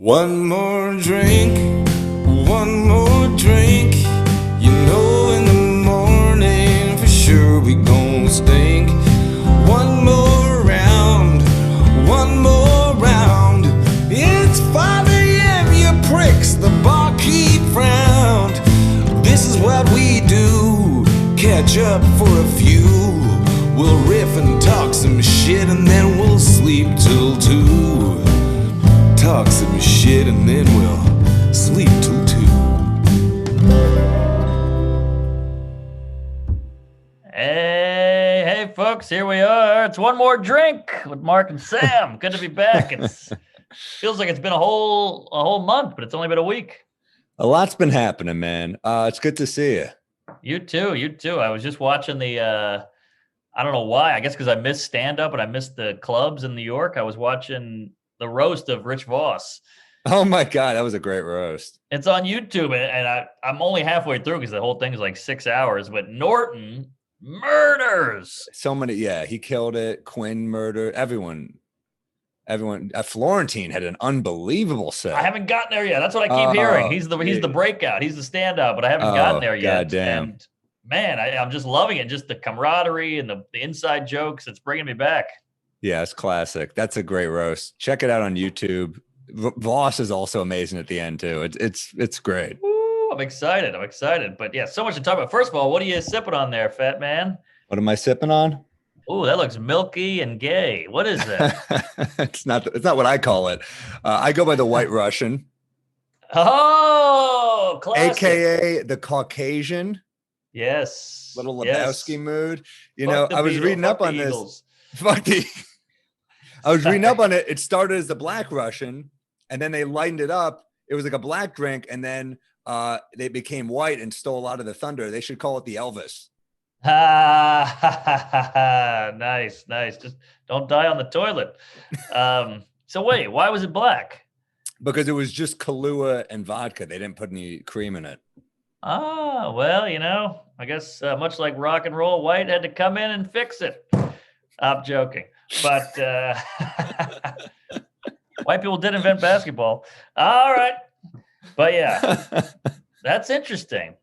One more drink, one more drink. You know in the morning for sure we gon' stink. One more round, one more round. It's 5 a.m., you pricks, the barkeep frowned. This is what we do, catch up for a few. We'll riff and talk some shit and then we'll sleep till 2. Talk some shit and then we'll sleep till 2. Hey, folks, here we are. It's One More Drink with Mark and Sam. Good to be back. It's feels like it's been a whole month, but it's only been a week. A lot's been happening, man. It's good to see you. You too. I was just watching the I don't know why. I guess because I missed stand-up and I missed the clubs in New York. I was watching the roast of Rich Voss. Oh my God, that was a great roast. It's on YouTube, and I'm only halfway through because the whole thing is like 6 hours. But Norton murders. So many, yeah, he killed it. Quinn murdered everyone. Florentine had an unbelievable set. I haven't gotten there yet. That's what I keep hearing. He's the breakout. He's the standout, but I haven't gotten there yet. Goddamn. And man, I'm just loving it. Just the camaraderie and the inside jokes. It's bringing me back. Yeah, it's classic. That's a great roast. Check it out on YouTube. Voss is also amazing at the end too. It's great. Woo, I'm excited. But yeah, so much to talk about. First of all, what are you sipping on there, fat man? What am I sipping on? Oh, that looks milky and gay. What is that? It's not what I call it. I go by the White Russian. Oh, classic. AKA the Caucasian. Yes. Little Lebowski mood. You Fuck know, I was reading up on Eagles. this. Fuck the I was reading up on it. It started as the Black Russian, and then they lightened it up. It was like a black drink, and then they became white and stole a lot of the thunder. They should call it the Elvis. Nice. Just don't die on the toilet. So wait, why was it black? Because it was just Kahlua and vodka. They didn't put any cream in it. Oh, well, you know, I guess much like rock and roll, white had to come in and fix it. I'm joking. But white people did invent basketball. All right. But yeah, that's interesting.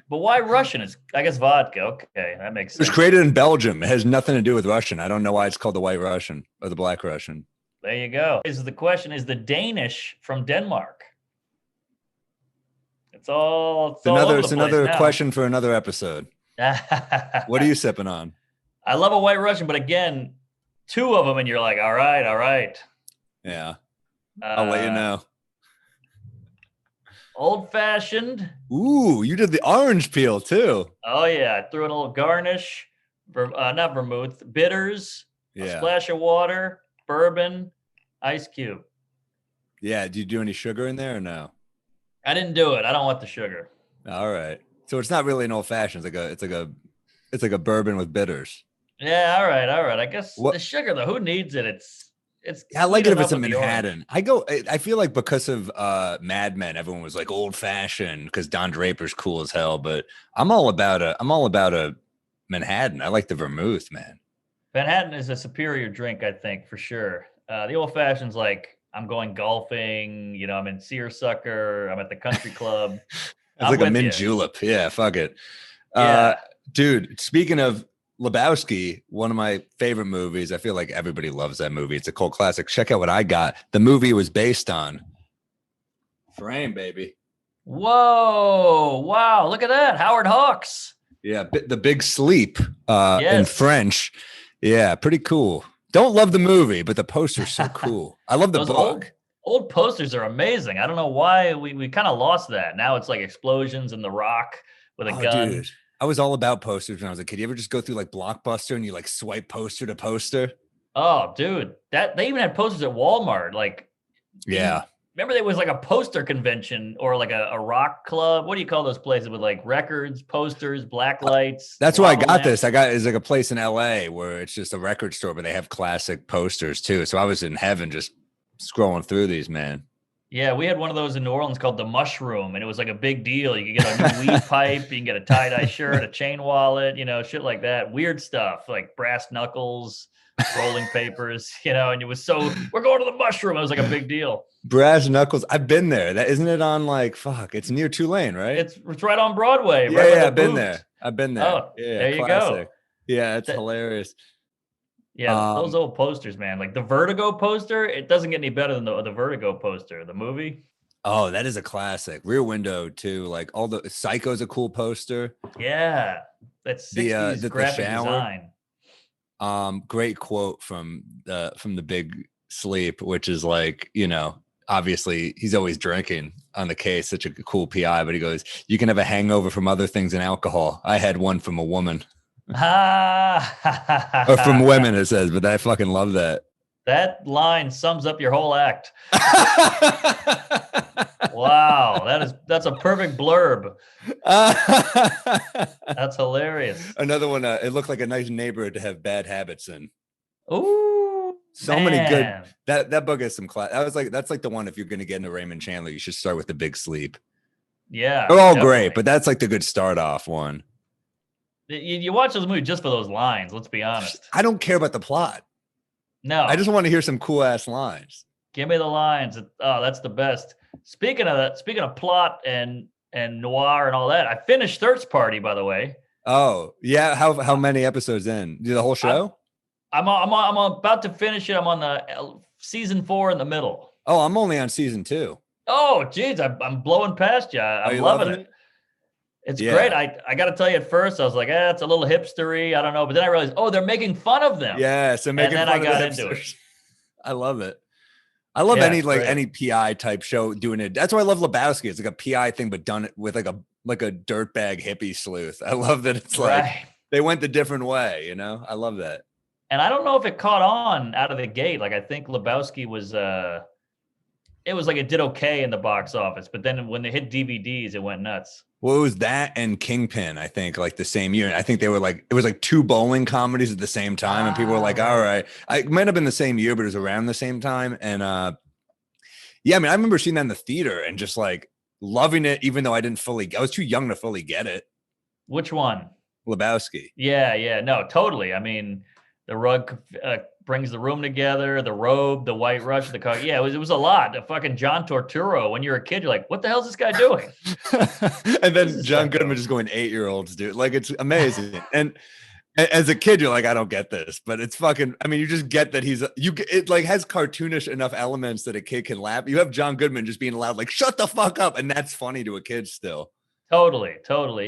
But why Russian? It's, I guess, vodka. Okay, that makes sense. It was created in Belgium. It has nothing to do with Russian. I don't know why it's called the White Russian or the Black Russian. There you go. The question is the Danish from Denmark? It's another question for another episode. What are you sipping on? I love a White Russian, but again, 2 of them, and you're like, all right. Yeah, I'll let you know. Old fashioned. Ooh, you did the orange peel too. Oh yeah, I threw in a little garnish, not vermouth, bitters, a splash of water, bourbon, ice cube. Yeah, do you do any sugar in there or no? I didn't do it. I don't want the sugar. All right, so it's not really an old fashioned. It's like a bourbon with bitters. Yeah, all right. I guess the sugar though, who needs it? It's. I like it if it's a Manhattan. I feel like because of Mad Men, everyone was like old fashioned because Don Draper's cool as hell. But I'm all about a Manhattan. I like the vermouth, man. Manhattan is a superior drink, I think, for sure. The old fashioned's like I'm going golfing. You know, I'm in Seersucker. I'm at the country club. It's like a mint julep. Yeah, fuck it. Yeah. Dude, speaking of Lebowski, one of my favorite movies. I feel like everybody loves that movie. It's a cult classic. Check out what I got. The movie was based on Frame, baby. Whoa. Wow. Look at that. Howard Hawks. Yeah. The Big Sleep in French. Yeah. Pretty cool. Don't love the movie, but the poster's so cool. I love the book. Old posters are amazing. I don't know why we kind of lost that. Now it's like explosions and The Rock with a gun. Dude. I was all about posters when I was a kid. You ever just go through like Blockbuster and you like swipe poster to poster? Oh, dude, that they even had posters at Walmart. Like, yeah. Remember there was like a poster convention or like a rock club. What do you call those places with like records, posters, black lights? That's why I got this. It's like a place in LA where it's just a record store, but they have classic posters too. So I was in heaven just scrolling through these, man. Yeah, we had one of those in New Orleans called the Mushroom, and it was like a big deal. You could get a new weed pipe, you can get a tie-dye shirt, a chain wallet, you know, shit like that. Weird stuff like brass knuckles, rolling papers, and it was we're going to the mushroom. It was like a big deal. Brass Knuckles. I've been there. That isn't it on it's near Tulane, right? It's right on Broadway. Yeah, right yeah, I've been there. I've been there. Oh, yeah, there you classic. go. Yeah, it's hilarious. Yeah, those old posters, man. Like the Vertigo poster, it doesn't get any better than the Vertigo poster, the movie. Oh, that is a classic. Rear Window too. Like all the Psycho's a cool poster. Yeah, that's 60s graphic design. Great quote from the Big Sleep, which is obviously he's always drinking on the case, such a cool PI, but he goes, "You can have a hangover from other things than alcohol. I had one from a woman." Or from women, it says, but I fucking love that. That line sums up your whole act. Wow, that's a perfect blurb. That's hilarious. Another one, it looked like a nice neighborhood to have bad habits in. Ooh, so many good. That book has some class. That's like the one, if you're going to get into Raymond Chandler, you should start with The Big Sleep. Yeah, they're all great, but that's like the good start off one. You watch those movies just for those lines. Let's be honest. I don't care about the plot. No, I just want to hear some cool ass lines. Give me the lines. Oh, that's the best. Speaking of plot and noir and all that, I finished Thirst Party, by the way. Oh yeah, how many episodes in? Do the whole show? I'm about to finish it. I'm on the season 4 in the middle. Oh, I'm only on season 2. Oh, geez, I'm blowing past you. I'm loving it. It's great. I got to tell you, at first I was like, it's a little hipstery. I don't know, but then I realized, they're making fun of them. Yeah, so making fun of the hipsters. Into it. I love it. I love any PI type show doing it. That's why I love Lebowski. It's like a PI thing, but done it with like a dirtbag hippie sleuth. I love that it's like they went the different way. I love that. And I don't know if it caught on out of the gate. Like I think Lebowski was it was like it did okay in the box office, but then when they hit DVDs, it went nuts. Well, it was that and Kingpin, I think, like the same year. And I think they were it was like 2 bowling comedies at the same time. And people were like, all right. It might have been the same year, but it was around the same time. And I remember seeing that in the theater and just like loving it, even though I was too young to fully get it. Which one? Lebowski. Yeah. No, totally. I mean, the rug brings the room together, the robe, the white rush, the car. Yeah, it was a lot. The fucking John Turturro. When you're a kid, you're like, what the hell is this guy doing? And then John Goodman just going 8-year-olds, dude. Like, it's amazing. And as a kid, you're like, I don't get this, but it's fucking, you just get that it like has cartoonish enough elements that a kid can laugh. You have John Goodman just being loud, like, shut the fuck up. And that's funny to a kid still. Totally.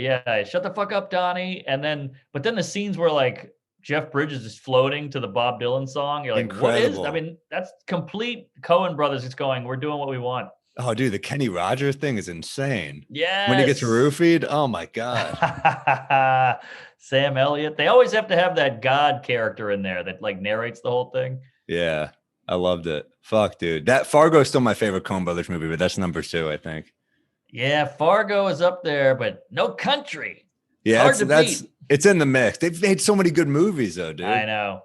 Yeah. Shut the fuck up, Donnie. But then the scenes were like, Jeff Bridges is floating to the Bob Dylan song. You're like, incredible. What is? That's complete Coen Brothers. It's going, we're doing what we want. Oh, dude, the Kenny Rogers thing is insane. Yeah. When he gets roofied, oh my God. Sam Elliott. They always have to have that God character in there that like narrates the whole thing. Yeah, I loved it. Fuck, dude. That Fargo is still my favorite Coen Brothers movie, but that's number 2, I think. Yeah, Fargo is up there, but No Country. Yeah, it's in the mix. They've made so many good movies, though, dude. I know.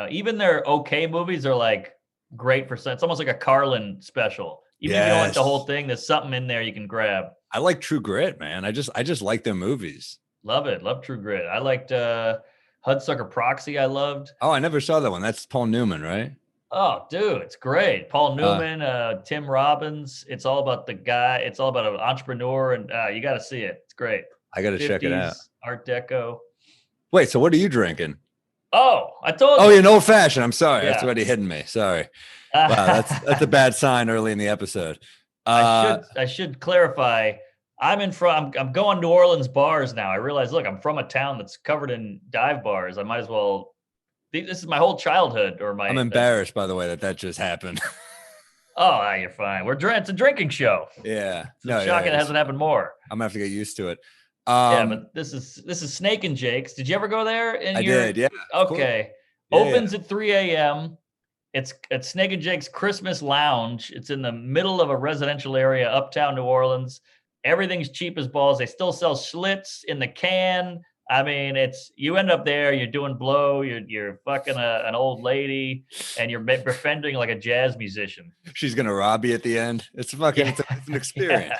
Even their okay movies are like great for some. It's almost like a Carlin special. Even if you don't like the whole thing, there's something in there you can grab. I like True Grit, man. I just like their movies. Love it. Love True Grit. I liked Hudsucker Proxy. I loved. Oh, I never saw that one. That's Paul Newman, right? Oh, dude, it's great. Paul Newman, Tim Robbins. It's all about the guy. It's all about an entrepreneur, and you got to see it. It's great. I got to check it out. Art Deco. Wait, so what are you drinking? Oh, I told you. Oh, you're an old fashioned. I'm sorry. Yeah. That's already hidden me. Sorry. Wow, that's a bad sign early in the episode. I should clarify. I'm going New Orleans bars now. I realize, look, I'm from a town that's covered in dive bars. I might as well. This is my whole childhood, I'm embarrassed, by the way, that just happened. Oh, you're fine. It's a drinking show. Yeah. It's shocking it hasn't happened more. I'm gonna have to get used to it. But this is Snake and Jake's. Did you ever go there? I did, yeah. Okay. Cool. Opens at 3 a.m. It's at Snake and Jake's Christmas Lounge. It's in the middle of a residential area, uptown New Orleans. Everything's cheap as balls. They still sell Schlitz in the can. You end up there, you're doing blow, you're fucking an old lady, and you're befriending like a jazz musician. She's gonna rob you at the end. It's an experience.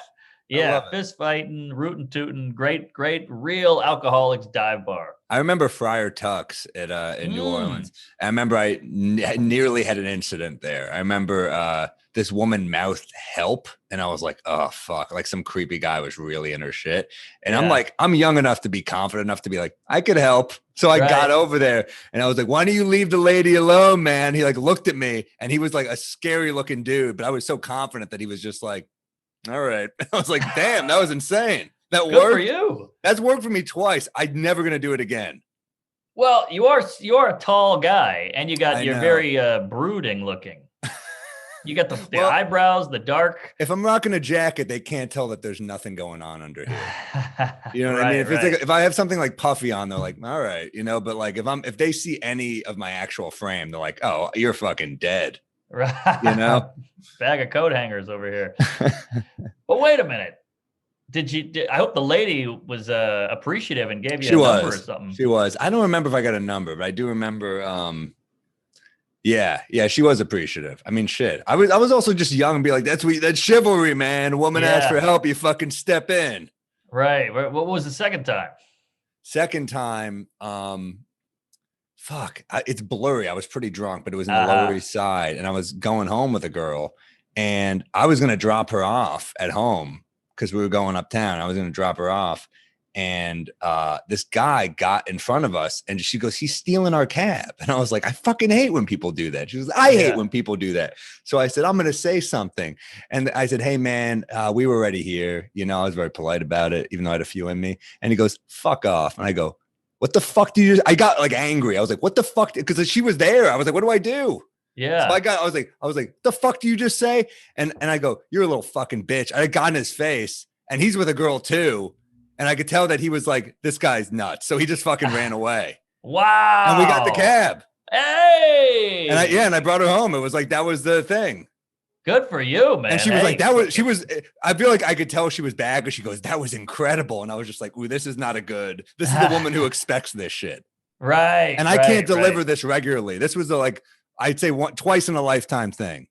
Yeah, fist fighting, rootin' tootin', great, real alcoholics dive bar. I remember Friar Tuck's at in New Orleans. I remember I nearly had an incident there. I remember this woman mouthed help, and I was like, oh fuck, like some creepy guy was really in her shit. And I'm like, I'm young enough to be confident enough to be like, I could help. So I got over there and I was like, why don't you leave the lady alone, man? He like looked at me and he was like a scary looking dude, but I was so confident that he was just like, all right. I was like, damn, that was insane. That Good worked for you. That's worked for me twice. I'm never gonna do it again. Well, you are a tall guy, and you're very brooding looking. You got the eyebrows, the dark. If I'm rocking a jacket, they can't tell that there's nothing going on under here. You know what I mean? If it's like, if I have something like puffy on, they're like, all right, you know. But like if they see any of my actual frame, they're like, oh, you're fucking dead. Right. You know, bag of coat hangers over here. But wait a minute. I hope the lady was appreciative and gave you a number or something. She was. I don't remember if I got a number, but I do remember. Yeah, she was appreciative. I mean, shit. I was also just young and be like, that's chivalry, man. A woman asks for help, you fucking step in. Right. What was the second time? Second time, it's blurry. I was pretty drunk, but it was in the Lower East Side, and I was going home with a girl, and I was gonna drop her off at home because we were going uptown. I was gonna drop her off, and this guy got in front of us, and she goes, he's stealing our cab. And I was like, I fucking hate when people do that. She was like, I hate when people do that. So I said, I'm gonna say something. And I said, hey man, we were already here. You know, I was very polite about it, even though I had a few in me. And he goes, fuck off. And I go, what the fuck do you do? I got like angry. I was like, what the fuck? Because she was there. I was like, what do I do? Yeah. So I was like, the fuck do you just say? And I go, you're a little fucking bitch. I got in his face, and he's with a girl too. And I could tell that he was like, this guy's nuts. So he just fucking ran away. Wow. And we got the cab. Hey. And I brought her home. It was like, that was the thing. Good for you, man. And she was like, I feel like I could tell she was bad, because she goes, that was incredible. And I was just like, ooh, this is the woman who expects this shit. Right. And I can't deliver this regularly. This was I'd say twice in a lifetime thing.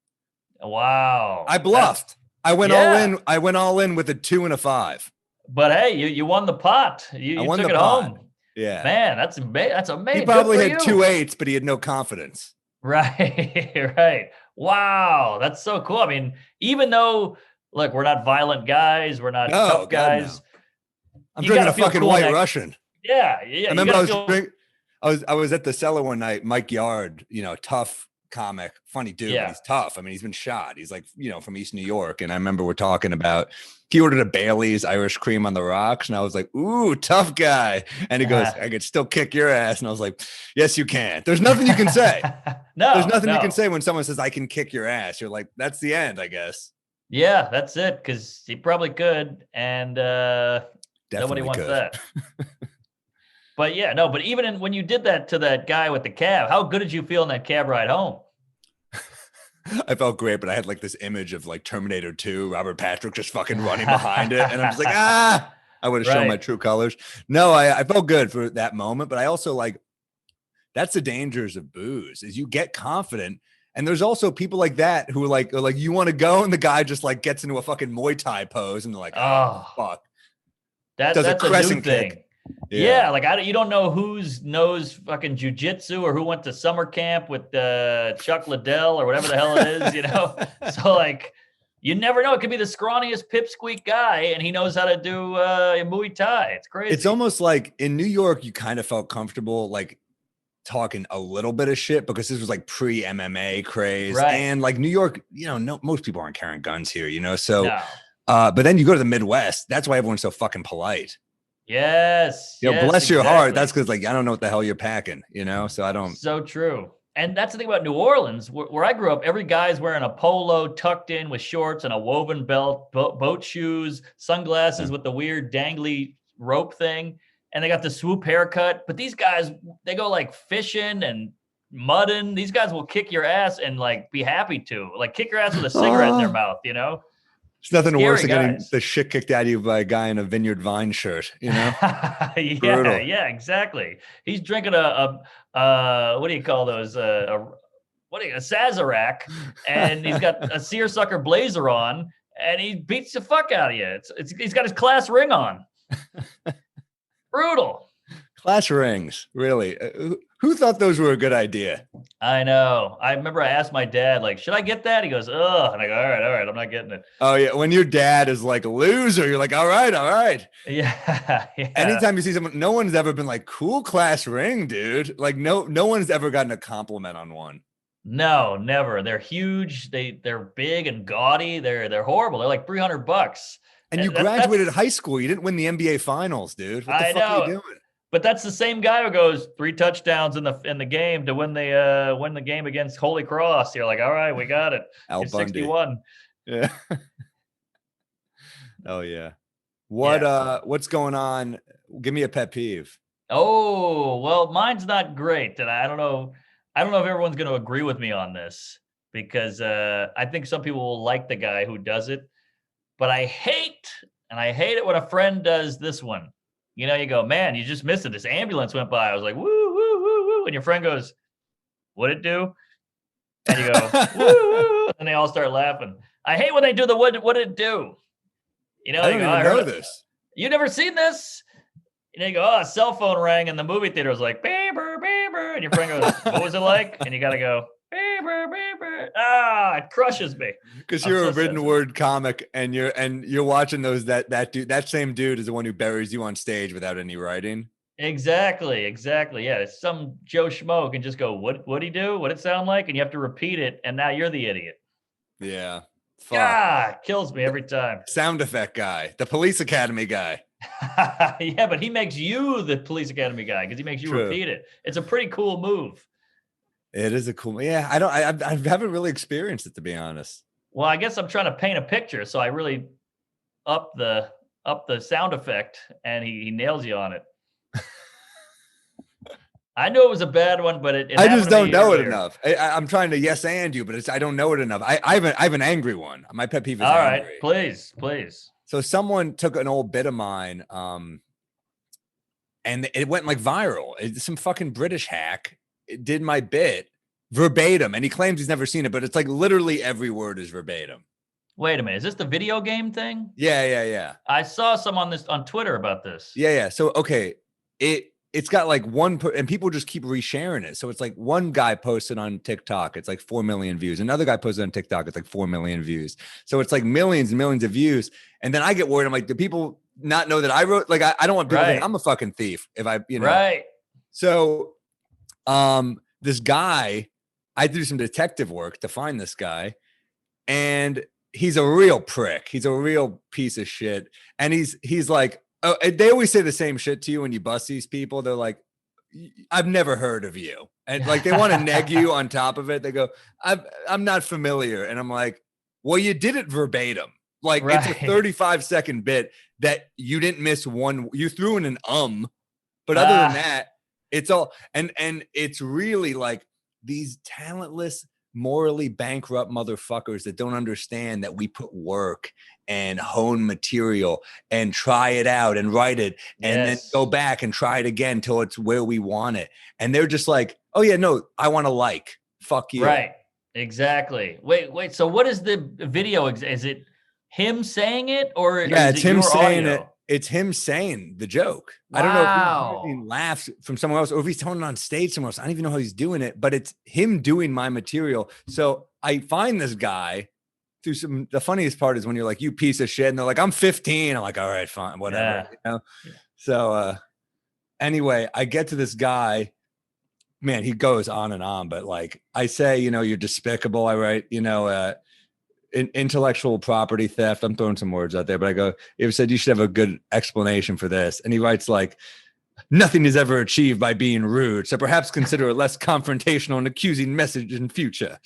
Wow. I bluffed. I went all in. I went all in with a 2 and a 5. But hey, you won the pot. You took it home. Yeah. Man, that's amazing. He probably had 2 8s, but he had no confidence. Right. Right. Wow. That's so cool. I mean, even though, look, we're not violent guys, we're not tough guys. No. I'm drinking a fucking White Russian. Yeah. I remember I was at the Cellar one night. Mike Yard, you know, tough comic, funny dude, but he's tough. I mean, he's been shot. He's like, you know, from East New York. And I remember we're talking about, he ordered a Bailey's Irish cream on the rocks. And I was like, ooh, tough guy. And he goes, I could still kick your ass. And I was like, yes, you can. There's nothing you can say. There's nothing you can say when someone says, I can kick your ass. You're like, that's the end, I guess. Yeah, that's it. Because he probably could. And nobody wants that. But yeah, no, but even when you did that to that guy with the cab, how good did you feel in that cab ride home? I felt great, but I had like this image of like Terminator 2, Robert Patrick just fucking running behind it. And I'm just like, I would have shown my true colors. No, I felt good for that moment, but I also like, that's the dangers of booze, is you get confident. And there's also people like that who are like, you want to go? And the guy just like gets into a fucking Muay Thai pose. And they're like, oh fuck. That's a new thing. Yeah, like you don't know who's knows fucking jujitsu or who went to summer camp with Chuck Liddell or whatever the hell it is, you know? So like, you never know. It could be the scrawniest pipsqueak guy, and he knows how to do Muay Thai. It's crazy. It's almost like in New York, you kind of felt comfortable like talking a little bit of shit because this was like pre-MMA craze, and like New York, you know, most people aren't carrying guns here, you know. So, but then you go to the Midwest. That's why everyone's so fucking polite. Yes. You know, bless your heart. That's because like I don't know what the hell you're packing, you know. So I don't. So true. And that's the thing about New Orleans, where I grew up. Every guy's wearing a polo tucked in with shorts and a woven belt, boat shoes, sunglasses with the weird dangly rope thing, and they got the swoop haircut. But these guys, they go like fishing and mudding. These guys will kick your ass and like be happy to, like kick your ass with a cigarette in their mouth, you know. It's nothing worse than getting the shit kicked out of you by a guy in a Vineyard Vine shirt, you know? Yeah, exactly. He's drinking a what do you call those? A Sazerac, and he's got a seersucker blazer on, and he beats the fuck out of you. He's got his class ring on. Brutal. Class rings, really? Who thought those were a good idea? I know. I remember I asked my dad, like, should I get that? He goes, ugh. And I go, all right, I'm not getting it. Oh yeah, when your dad is like a loser, you're like, all right. Yeah. Anytime you see someone, no one's ever been like, cool class ring, dude. Like no one's ever gotten a compliment on one. No, never. They're huge. They're big and gaudy. They're horrible. They're like $300. And you graduated high school. You didn't win the NBA finals, dude. What the fuck are you doing? But that's the same guy who goes 3 touchdowns in the game to win the game against Holy Cross. You're like, all right, we got it. Al Bundy. 61. Yeah. Oh yeah. What's going on? Give me a pet peeve. Oh, well, mine's not great, and I don't know if everyone's going to agree with me on this because I think some people will like the guy who does it, but I hate it when a friend does this one. You know, you go, man, you just missed it. This ambulance went by. I was like, woo, woo, woo, woo. And your friend goes, what'd it do? And you go, woo, woo. And they all start laughing. I hate when they do the what did it do? You know, I don't even know this. You never seen this? And you go, oh, a cell phone rang in the movie theater. Was like, beeper, beeper. And your friend goes, what was it like? And you got to go, beeper, beeper. Ah, it crushes me. Because you're a written word comic and you're watching those, that same dude is the one who buries you on stage without any writing. Exactly. Yeah. Some Joe Schmo can just go, what'd he do? What'd it sound like? And you have to repeat it. And now you're the idiot. Yeah. Fuck. Ah, kills me every time. Sound effect guy, the police academy guy. Yeah, but he makes you the police academy guy because he makes you repeat it. It's a pretty cool move. It is a cool. Yeah, I haven't really experienced it, to be honest. Well, I guess I'm trying to paint a picture, so I really up the sound effect, and he nails you on it. I knew it was a bad one, but I just don't know it enough. I'm trying to yes and you, but I don't know it enough. I have an angry one. My pet peeve is all angry. Right, please. So someone took an old bit of mine, and it went like viral. Some fucking British hack did my bit verbatim, and he claims he's never seen it, but it's like literally every word is verbatim. Wait a minute, is this the video game thing? Yeah. I saw some on Twitter about this. Yeah. So okay, it's got like and people just keep resharing it. So it's like one guy posted on TikTok, it's like 4 million views. Another guy posted on TikTok, it's like 4 million views. So it's like millions and millions of views. And then I get worried. I'm like, do people not know that I wrote? Like, I don't want people to think I'm a fucking thief if I, Right. So, this guy, I do some detective work to find this guy, and he's a real prick. He's a real piece of shit. And he's like, oh, they always say the same shit to you when you bust these people. They're like, I've never heard of you. And like, they want to neg you on top of it. They go, I'm not familiar. And I'm like, well, you did it verbatim. Like It's a 35-second bit that you didn't miss one. You threw in an but other than that, it's all, and it's really like these talentless, morally bankrupt motherfuckers that don't understand that we put work and hone material and try it out and write it and then go back and try it again till it's where we want it. And they're just like, oh yeah, no, I want to fuck you. Right. Exactly. Wait. So what is the video? Is it him saying it or it's him saying audio? it? It's him saying the joke. Wow. I don't know if he's laughs from someone else or if he's telling it on stage somewhere else. I don't even know how he's doing it, but it's him doing my material. So I find this guy through the funniest part is when you're like, you piece of shit. And they're like, I'm 15. I'm like, all right, fine, whatever. Yeah. So anyway, I get to this guy, man, he goes on and on, but like I say, you're despicable. I write, intellectual property theft. I'm throwing some words out there, but I go, you said you should have a good explanation for this. And he writes like, nothing is ever achieved by being rude. So perhaps consider a less confrontational and accusing message in future.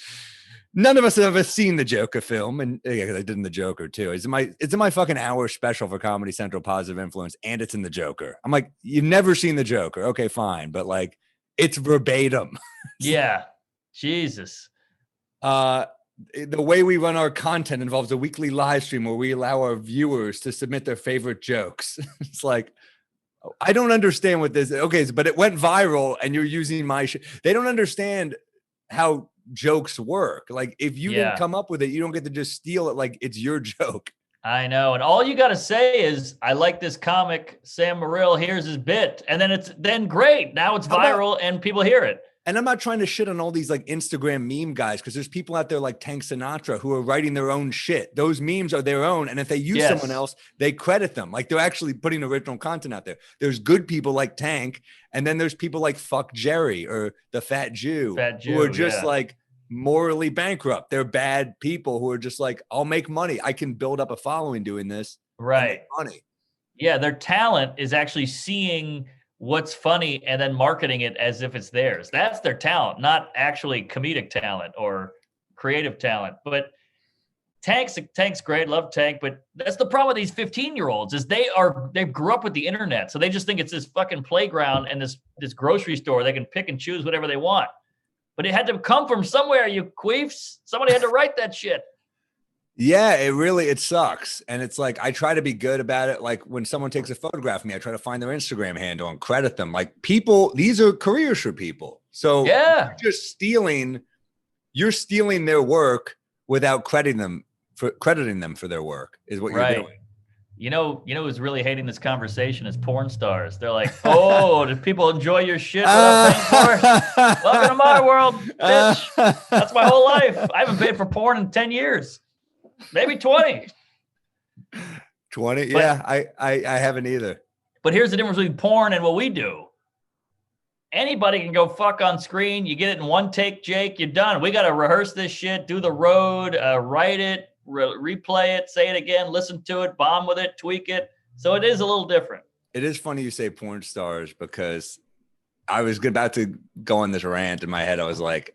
None of us have ever seen the Joker film. And yeah, I did in the Joker too. It's in my fucking hour special for Comedy Central Positive Influence. And it's in the Joker. I'm like, you've never seen the Joker. Okay, fine. But like, it's verbatim. Yeah. Jesus. The way we run our content involves a weekly live stream where we allow our viewers to submit their favorite jokes. It's like, I don't understand what this. Okay, but it went viral and you're using my shit. They don't understand how jokes work. Like if you didn't come up with it, you don't get to just steal it like it's your joke. I know. And all you got to say is, I like this comic, Sam Morril, here's his bit. And then it's great. Now it's viral and people hear it. And I'm not trying to shit on all these like Instagram meme guys, because there's people out there like Tank Sinatra who are writing their own shit. Those memes are their own. And if they use someone else, they credit them. Like they're actually putting original content out there. There's good people like Tank. And then there's people like Fuck Jerry or the Fat Jew who are just like morally bankrupt. They're bad people who are just like, I'll make money. I can build up a following doing this. Right. Money. Yeah. Their talent is actually seeing what's funny and then marketing it as if it's theirs. That's their talent, not actually comedic talent or creative talent. But Tank's great, love Tank, but that's the problem with these 15-year-olds is they grew up with the internet, so they just think it's this fucking playground and this grocery store they can pick and choose whatever they want. But it had to come from somewhere, you queefs. Somebody had to write that shit. Yeah, it sucks. And it's like, I try to be good about it. Like when someone takes a photograph of me, I try to find their Instagram handle and credit them. Like people, these are careers for people. So you're stealing their work without crediting them for their work is what you're doing. You know who's really hating this conversation is porn stars. They're like, oh, did people enjoy your shit without paying for it? Welcome to my world, bitch. That's my whole life. I haven't paid for porn in 10 years. Maybe 20. 20? Yeah, I haven't either. But here's the difference between porn and what we do. Anybody can go fuck on screen. You get it in one take, Jake, you're done. We got to rehearse this shit, do the road, write it, replay it, say it again, listen to it, bomb with it, tweak it. So it is a little different. It is funny you say porn stars because I was about to go on this rant in my head. I was like,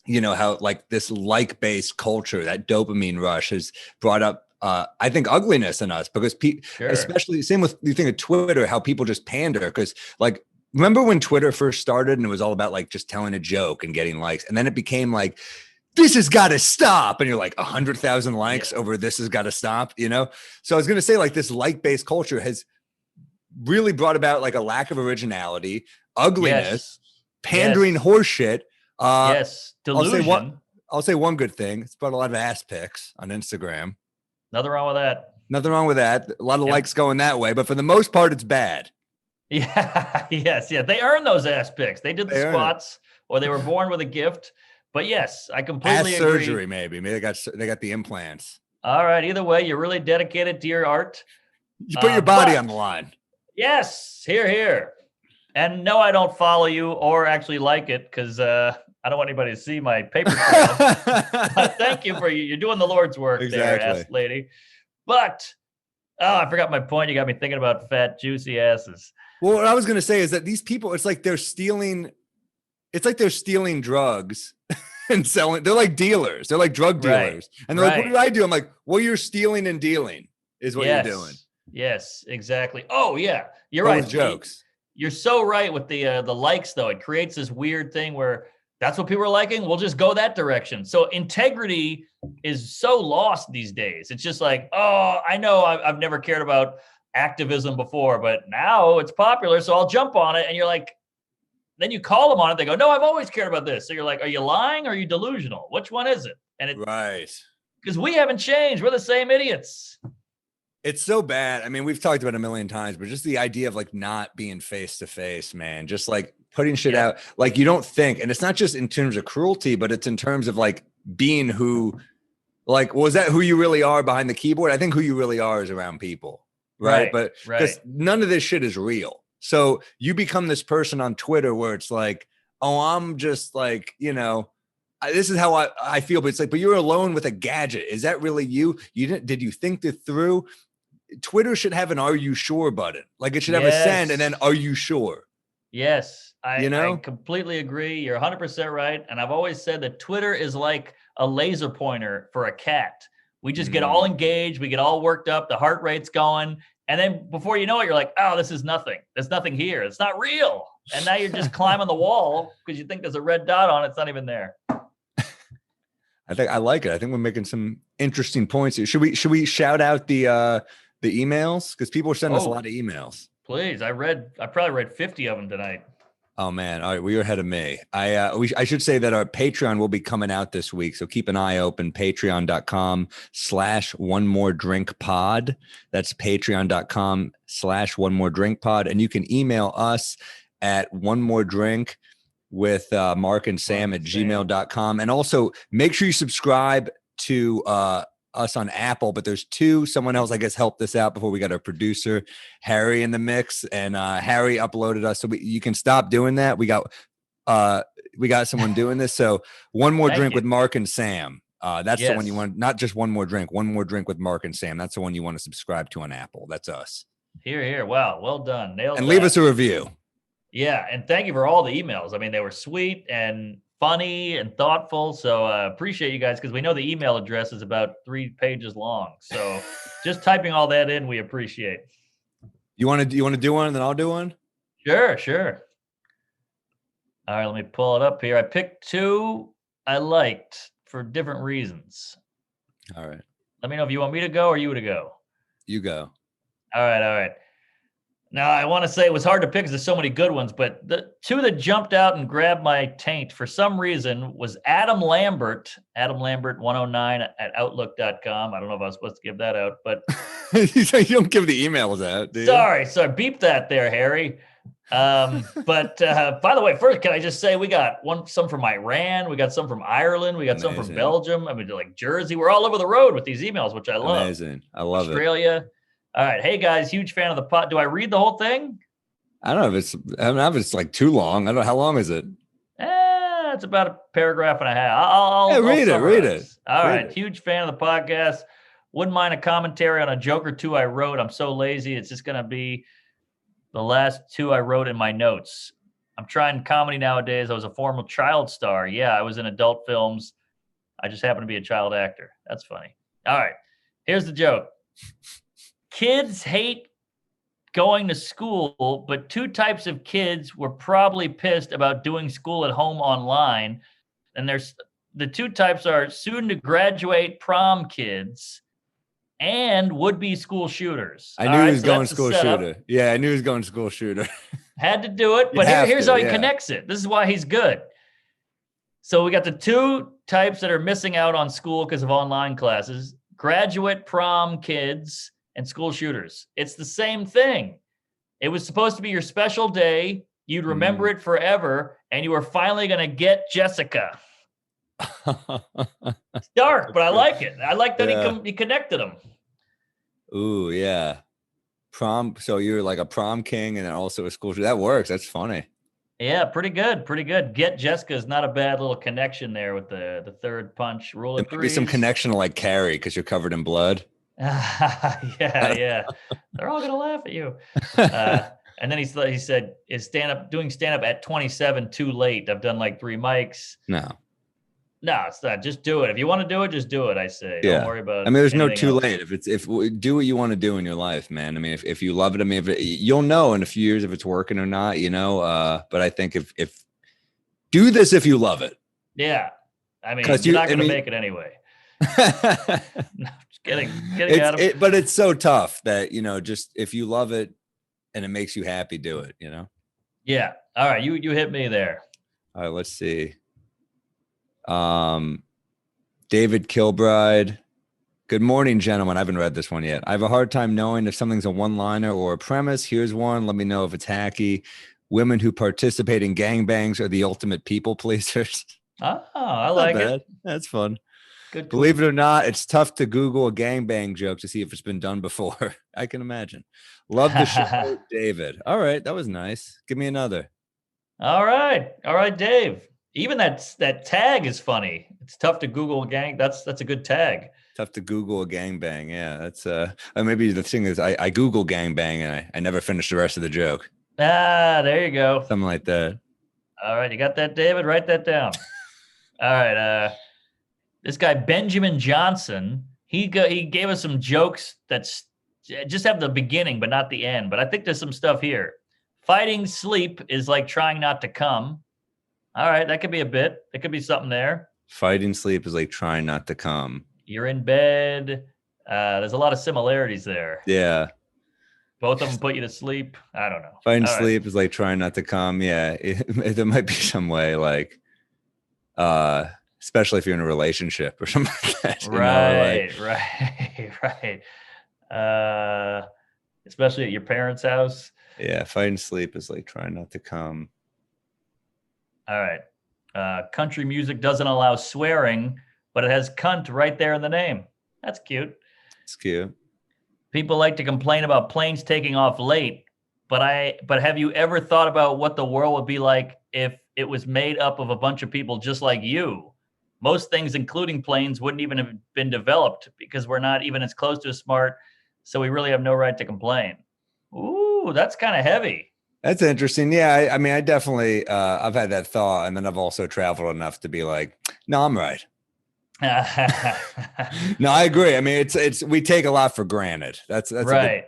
you know, how like this like-based culture, that dopamine rush has brought up, I think, ugliness in us because especially same with you think of Twitter, how people just pander. Because like, remember when Twitter first started and it was all about like just telling a joke and getting likes. And then it became like, this has got to stop. And you're like 100,000 likes over this has got to stop, you know? So I was going to say like this like-based culture has really brought about like a lack of originality, ugliness, pandering horseshit. Delusion. I'll say one good thing. It's brought a lot of ass pics on Instagram. Nothing wrong with that. Nothing wrong with that. A lot of likes going that way, but for the most part, it's bad. Yeah. Yes. Yeah. They earned those ass pics. They did the squats, or they were born with a gift. But yes, I completely agree. Surgery, maybe they got the implants. All right. Either way, you're really dedicated to your art. You put your body on the line. Yes. Here. And no, I don't follow you or actually like it because I don't want anybody to see my paper trail. But thank you you're doing the Lord's work there, ass lady. But I forgot my point. You got me thinking about fat, juicy asses. Well, what I was going to say is that these people, it's like they're stealing drugs and selling. They're like dealers. They're like drug dealers. And they're like, what did I do? I'm like, well, you're stealing and dealing is what you're doing. Yes, exactly. Oh, yeah. You're right. Jokes. You're so right with the likes, though. It creates this weird thing where that's what people are liking. We'll just go that direction. So integrity is so lost these days. It's just like, oh, I know I've never cared about activism before, but now it's popular, so I'll jump on it. And you're like, then you call them on it. They go, no, I've always cared about this. So you're like, are you lying or are you delusional? Which one is it? And because we haven't changed. We're the same idiots. It's so bad. I mean, we've talked about it a million times, but just the idea of like not being face to face, man, just like putting shit out, like you don't think, and it's not just in terms of cruelty, but it's in terms of like being who, like, was that who you really are behind the keyboard? I think who you really are is around people. Right. But because none of this shit is real. So you become this person on Twitter where it's like, oh, I'm just like, you know, this is how I feel, but it's like, but you're alone with a gadget. Is that really you? Did you think it through? Twitter should have an "Are you sure?" button. Like it should have a send and then "Are you sure?" Yes, I completely agree. You're 100% right. And I've always said that Twitter is like a laser pointer for a cat. We just get all engaged. We get all worked up. The heart rate's going. And then before you know it, you're like, oh, this is nothing. There's nothing here. It's not real. And now you're just climbing the wall because you think there's a red dot on it. It's not even there. I think I like it. I think we're making some interesting points here. Should we shout out the emails? Because people send us a lot of emails. Please. I probably read 50 of them tonight. Oh man! All right, well, you're ahead of me. I should say that our Patreon will be coming out this week, so keep an eye open. Patreon.com/OneMoreDrinkPod. That's Patreon.com/OneMoreDrinkPod, and you can email us at OneMoreDrink with Mark and Sam at gmail.com. And also make sure you subscribe to us on Apple, but there's someone else, I guess, helped this out before we got our producer, Harry, in the mix. And Harry uploaded us. So you can stop doing that. We got someone doing this. So One More Drink with Mark and Sam. That's the one you want, not just One More Drink with Mark and Sam. That's the one you want to subscribe to on Apple. That's us. Here. Wow. Well done. Nailed and leave us a review. Yeah. And thank you for all the emails. I mean, they were sweet and funny and thoughtful. So appreciate you guys, because we know the email address is about 3 pages long. So just typing all that in, we appreciate. You want to do one and then I'll do one? Sure. All right, let me pull it up here. I picked 2 I liked for different reasons. All right. Let me know if you want me to go or you to go. You go. All right. Now, I want to say it was hard to pick because there's so many good ones, but the 2 that jumped out and grabbed my taint for some reason was Adam Lambert 109 at outlook.com. I don't know if I was supposed to give that out, but you don't give the emails out, do you? Sorry, beep that there, Harry. But by the way, first, can I just say we got some from Iran, we got some from Ireland, we got some from Belgium. I mean, like Jersey. We're all over the road with these emails, which I love. Amazing. I love Australia. All right. Hey guys, huge fan of the pod. Do I read the whole thing? I don't know if it's like too long. I don't know. How long is it? It's about a paragraph and a half. I'll read it. All right. Huge fan of the podcast. Wouldn't mind a commentary on a joke or 2 I wrote. I'm so lazy. It's just going to be the last 2 I wrote in my notes. I'm trying comedy nowadays. I was a former child star. Yeah, I was in adult films. I just happen to be a child actor. That's funny. All right. Here's the joke. Kids hate going to school, but 2 types of kids were probably pissed about doing school at home online. And there's the 2 types are soon to graduate prom kids and would-be school shooters. I knew he was going school shooter. Yeah, I knew he was going school shooter. Had to do it, but here's how he connects it. This is why he's good. So we got the 2 types that are missing out on school because of online classes: graduate prom kids and school shooters. It's the same thing. It was supposed to be your special day. You'd remember it forever, and you were finally going to get Jessica. It's dark, but I like it. I like that he connected them. Ooh, yeah. Prom. So you're like a prom king and then also a school shooter. That works. That's funny. Yeah, pretty good. Get Jessica is not a bad little connection there with the third punch rule of 3. Maybe some connection to like Carrie because you're covered in blood. Yeah. They're all gonna laugh at you. And then he said, "Is doing stand up at 27 too late? I've done like 3 mics." No, it's not. Just do it. If you want to do it, just do it. I say. Yeah. Don't worry about it. I mean, there's no too late. If do what you want to do in your life, man. I mean, if you love it, I mean, you'll know in a few years if it's working or not, you know. But I think if do this if you love it. Yeah, I mean, you're not gonna make it anyway. No, just kidding, Adam. But it's so tough that, you know, just if you love it and it makes you happy, do it, you know? Yeah. All right. You hit me there. All right. Let's see. David Kilbride. Good morning, gentlemen. I haven't read this one yet. I have a hard time knowing if something's a one-liner or a premise. Here's one. Let me know if it's hacky. Women who participate in gangbangs are the ultimate people pleasers. Oh, I like it. That's fun. Good. Believe it or not, it's tough to Google a gangbang joke to see if it's been done before. I can imagine. Love the show, David. All right, that was nice. Give me another. All right, Dave. Even that tag is funny. It's tough to Google a gang. That's a good tag. Tough to Google a gangbang. Yeah, that's maybe the thing is I Google gangbang and I never finished the rest of the joke. There you go. Something like that. All right, you got that, David? Write that down. All right. This guy, Benjamin Johnson, he gave us some jokes that's just have the beginning, but not the end. But I think there's some stuff here. Fighting sleep is like trying not to come. All right, that could be a bit. There could be something there. Fighting sleep is like trying not to come. You're in bed. There's a lot of similarities there. Yeah. Both of them put you to sleep. I don't know. Fighting sleep is like trying not to come. Yeah, there might be some way, like, especially if you're in a relationship or something like that. Right. Especially at your parents' house. Yeah, fighting sleep is like trying not to come. All right. Country music doesn't allow swearing, but it has cunt right there in the name. That's cute. It's cute. People like to complain about planes taking off late, but have you ever thought about what the world would be like if it was made up of a bunch of people just like you? Most things, including planes, wouldn't even have been developed because we're not even as close to as smart, so we really have no right to complain. Ooh, that's kind of heavy. That's interesting. Yeah, I mean, I definitely, I've had that thought, and then I've also traveled enough to be like, no, I'm right. No, I agree. I mean, it's we take a lot for granted. That's right.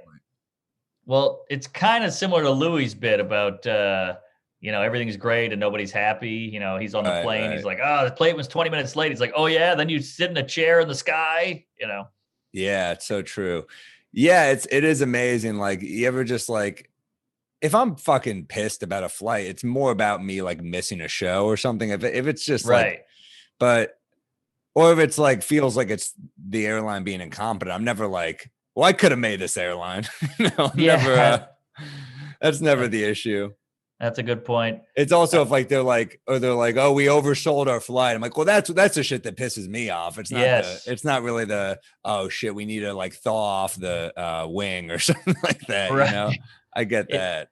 Well, it's kind of similar to Louis' bit about everything's great and nobody's happy. He's on the plane. Right. He's like, oh, the plane was 20 minutes late. He's like, oh yeah, then you sit in a chair in the sky. Yeah, it's so true. Yeah, it is amazing. Like, you ever just like, if I'm fucking pissed about a flight, it's more about me like missing a show or something. If it's just right, or if it's like feels like it's the airline being incompetent, I'm never like, well, I could have made this airline. Never. That's never the issue. That's a good point. It's also if like they're like, oh, we oversold our flight. I'm like, well, that's the shit that pisses me off. It's not. It's not really the oh shit, we need to like thaw off the wing or something like that. Right. I get that.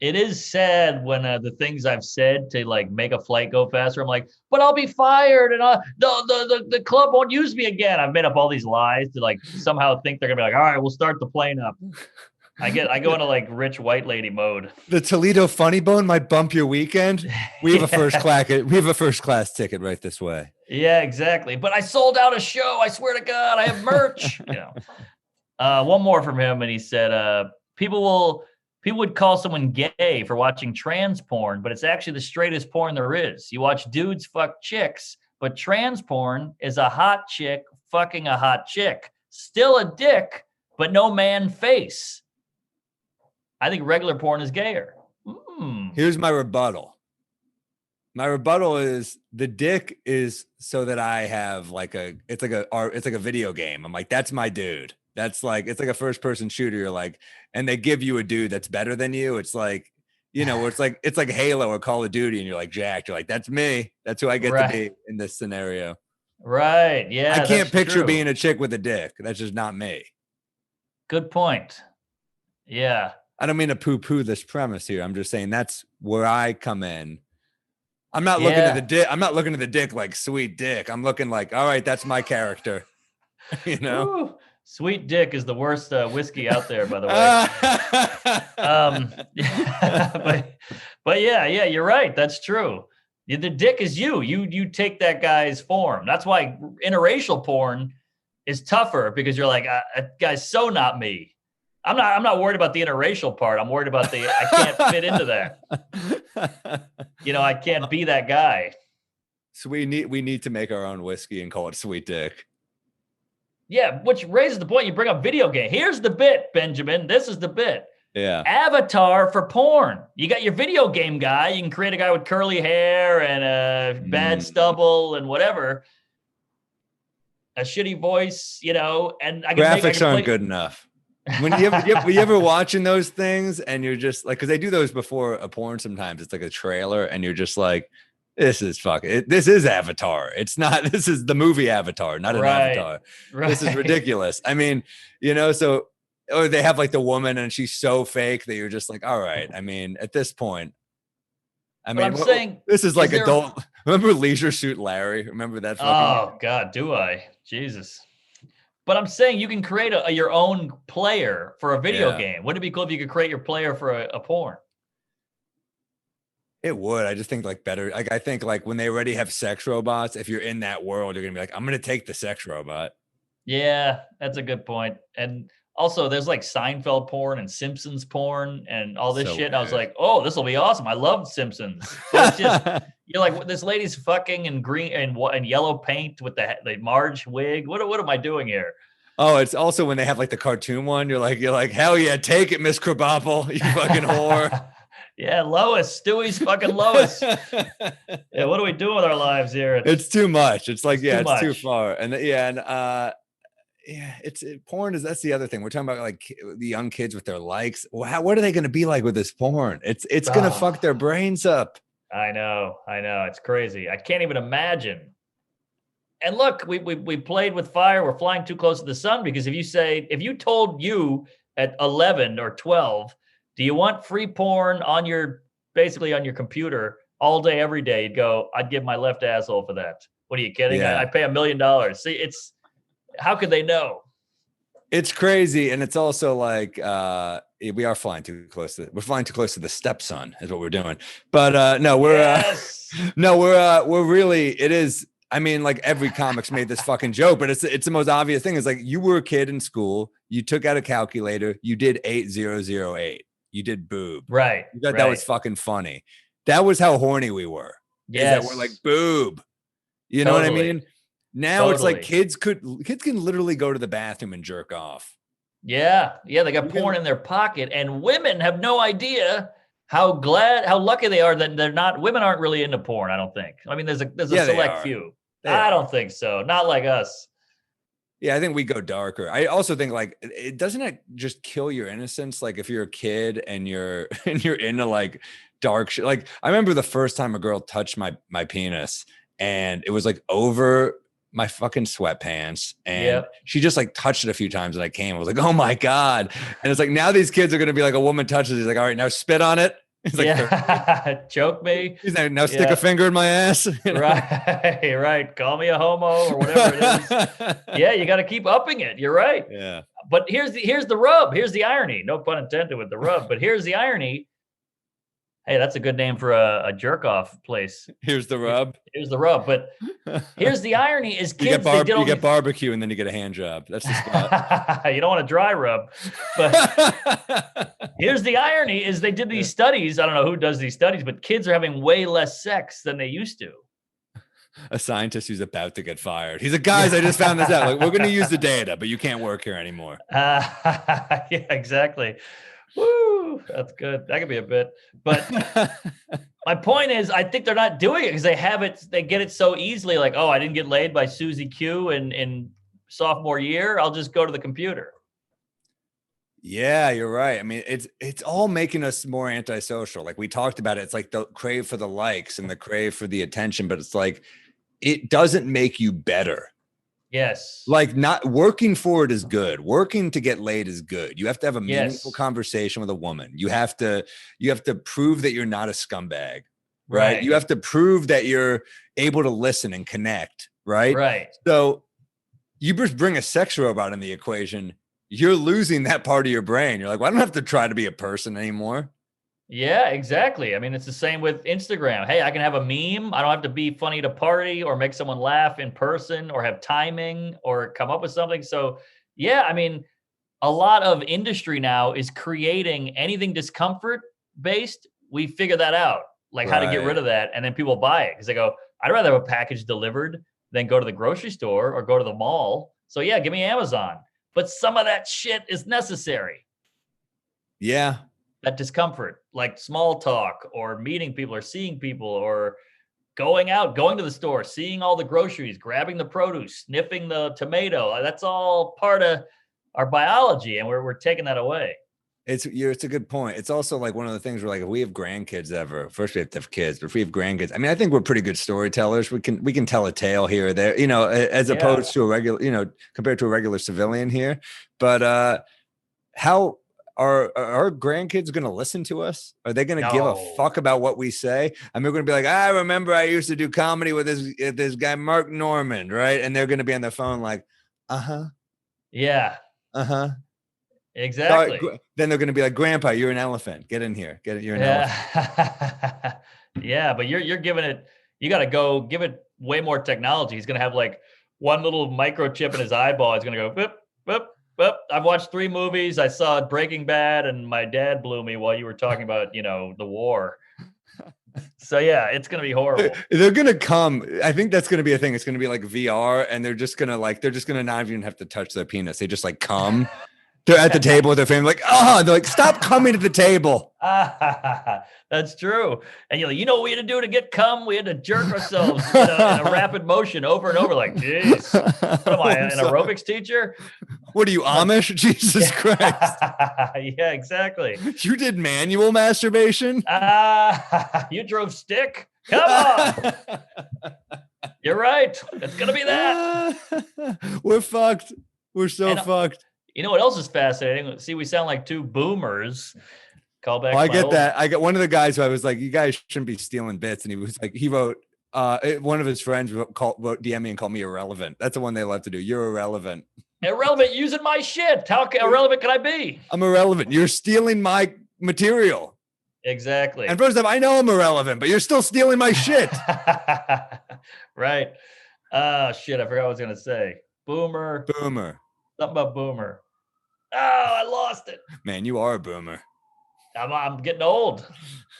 It is sad when the things I've said to like make a flight go faster, I'm like, but I'll be fired and the club won't use me again. I've made up all these lies to like somehow think they're gonna be like, all right, we'll start the plane up. I go into like rich white lady mode. The Toledo Funny Bone might bump your weekend. We have a first class ticket right this way. Yeah, exactly. But I sold out a show. I swear to God, I have merch. One more from him, and he said, people would call someone gay for watching trans porn, but it's actually the straightest porn there is. You watch dudes fuck chicks, but trans porn is a hot chick fucking a hot chick. Still a dick, but no man face. I think regular porn is gayer. Here's my rebuttal. My rebuttal is the dick is so that I have like it's like a video game. I'm like, that's my dude. That's like, it's like a first person shooter. You're like, and they give you a dude that's better than you. It's like, where it's like Halo or Call of Duty, and you're like jacked. You're like, that's me. That's who I get to be in this scenario. Right. Yeah. I can't picture being a chick with a dick. That's just not me. Good point. Yeah. I don't mean to poo-poo this premise here. I'm just saying that's where I come in. I'm not looking at the dick. I'm not looking at the dick like sweet dick. I'm looking like, all right, that's my character. Ooh, sweet dick is the worst whiskey out there, by the way. But yeah, you're right. That's true. The dick is you. You take that guy's form. That's why interracial porn is tougher, because you're like, that guy's so not me. I'm not worried about the interracial part. I'm worried about I can't fit into that. I can't be that guy. So we need to make our own whiskey and call it Sweet Dick. Yeah, which raises the point. You bring up video game. Here's the bit, Benjamin. This is the bit. Yeah. Avatar for porn. You got your video game guy. You can create a guy with curly hair and a bad stubble and whatever. A shitty voice, and I can graphics aren't good enough. When you ever watching those things and you're just like, because they do those before a porn sometimes. It's like a trailer and you're just like, this is this is Avatar. It's not, this is the movie Avatar, not an Avatar. Right. This is ridiculous. I mean, so, or they have like the woman and she's so fake that you're just like, all right. I mean, at this point, I'm saying this is like adult. Remember Leisure Suit Larry? Remember that? Oh God, do I? Jesus. But I'm saying you can create your own player for a video game. Wouldn't it be cool if you could create your player for a porn? It would. I just think like better. Like I think like when they already have sex robots, if you're in that world, you're gonna be like, I'm gonna take the sex robot. Yeah, that's a good point. And also, there's like Seinfeld porn and Simpsons porn and all this shit. Weird. I was like, oh, this will be awesome. I love Simpsons. It's just you're like, this lady's fucking in green and yellow paint with the Marge wig. What am I doing here? Oh, it's also when they have like the cartoon one. You're like, hell yeah, take it, Miss Krabappel, you fucking whore. Yeah, Lois, Stewie's fucking Lois. Yeah, what are we doing with our lives here? It's too much. It's like, it's too much. far. And it's porn is that's the other thing. We're talking about like the young kids with their likes. Well, what are they going to be like with this porn? It's going to fuck their brains up. I know. It's crazy. I can't even imagine. And look, we played with fire. We're flying too close to the sun, because if you told you at 11 or 12, do you want free porn basically on your computer all day, every day? You'd go, I'd give my left asshole for that. What are you kidding? Yeah. I pay $1 million. See, how could they know? It's crazy. And it's also like, we are flying too close we're flying too close to the stepson is what we're doing. But no, we're really, it is. I mean, like every comic's made this fucking joke, but it's the most obvious thing. It's like you were a kid in school, you took out a calculator, you did 8008, you did boob. Right. You thought that was fucking funny. That was how horny we were. Yes. We're like boob. You know what I mean? Now it's like kids can literally go to the bathroom and jerk off. Yeah. They got porn in their pocket, and women have no idea how lucky they are that women aren't really into porn. I don't think. I mean, there's a select few. I don't think so. Not like us. Yeah, I think we go darker. I also think like it doesn't just kill your innocence. Like if you're a kid and you're into like dark shit. Like I remember the first time a girl touched my penis, and it was like over my fucking sweatpants, and she just like touched it a few times, and I came. I was like, oh my God. And it's like now these kids are gonna be like, a woman touches it, he's like, all right, now spit on it. He's like, choke me. He's like, now stick a finger in my ass. You know? Right. Call me a homo or whatever it is. Yeah, you got to keep upping it. You're right. Yeah. But here's the rub. Here's the irony. No pun intended with the rub. But here's the irony. Hey, that's a good name for a jerk off place. Here's the rub. Here's the rub. But here's the irony: is kids you get barbecue and then you get a hand job. That's the spot. You don't want a dry rub. But here's the irony: is they did these studies. I don't know who does these studies, but kids are having way less sex than they used to. A scientist who's about to get fired. He's like, guys, I just found this out. Like, we're going to use the data, but you can't work here anymore. Yeah, exactly. Woo, that's good. That could be a bit. But my point is, I think they're not doing it because they get it so easily. Like, oh, I didn't get laid by Susie Q in sophomore year. I'll just go to the computer. Yeah, you're right. I mean, it's all making us more antisocial. Like we talked about it. It's like the crave for the likes and the crave for the attention, but it's like, it doesn't make you better. Yes. Like not working for it is good. Working to get laid is good. You have to have a meaningful conversation with a woman. You have to prove that you're not a scumbag, right? You have to prove that you're able to listen and connect, right? Right. So you just bring a sex robot in the equation, you're losing that part of your brain. You're like, well, I don't have to try to be a person anymore. Yeah, exactly. I mean, it's the same with Instagram. Hey, I can have a meme. I don't have to be funny at a party or make someone laugh in person or have timing or come up with something. So, yeah, I mean, a lot of industry now is creating anything discomfort based. We figure that out, like how to get rid of that. And then people buy it because they go, I'd rather have a package delivered than go to the grocery store or go to the mall. So, yeah, give me Amazon. But some of that shit is necessary. Yeah. That discomfort, like small talk or meeting people or seeing people or going to the store, seeing all the groceries, grabbing the produce, sniffing the tomato. That's all part of our biology, and we're taking that away. It's a good point. It's also like one of the things where like if we have grandkids first we have to have kids, but if we have grandkids, I mean, I think we're pretty good storytellers. We can tell a tale here or there, as opposed to a regular, compared to a regular civilian here. But how are our grandkids going to listen to us? Are they going to give a fuck about what we say? I mean, we're going to be like, I remember I used to do comedy with this guy, Mark Normand, right? And they're going to be on their phone like, yeah. Exactly. Then they're going to be like, Grandpa, you're an elephant. Get in here. You're an elephant. Yeah, but you're giving it, you got to go give it way more technology. He's going to have like one little microchip in his eyeball. He's going to go, boop, boop. Well, I've watched 3 movies. I saw Breaking Bad, and my dad blew me while you were talking about, the war. So yeah, it's gonna be horrible. They're gonna come. I think that's gonna be a thing. It's gonna be like VR, and they're just gonna not even have to touch their penis. They just like come. They're at the table with their family, like, oh, they're like, stop coming to the table. That's true. And you're like, you know what we had to do to get cum? We had to jerk ourselves in a rapid motion over and over. Like, geez, what am I, an aerobics teacher? What are you, Amish? Jesus Christ. Yeah, exactly. You did manual masturbation? You drove stick? Come on. You're right. It's going to be that. We're fucked. We're so fucked. You know what else is fascinating? See, we sound like two boomers. Call back. I get that. I got one of the guys who I was like, you guys shouldn't be stealing bits. And he was like, he wrote, one of his friends wrote DM me and called me irrelevant. That's the one they love to do. You're irrelevant. Irrelevant using my shit. How irrelevant can I be? I'm irrelevant. You're stealing my material. Exactly. And first off, I know I'm irrelevant, but you're still stealing my shit. Right. Shit. I forgot what I was going to say. Boomer. Boomer. Something about boomer. Oh, I lost it. Man, you are a boomer. I'm getting old.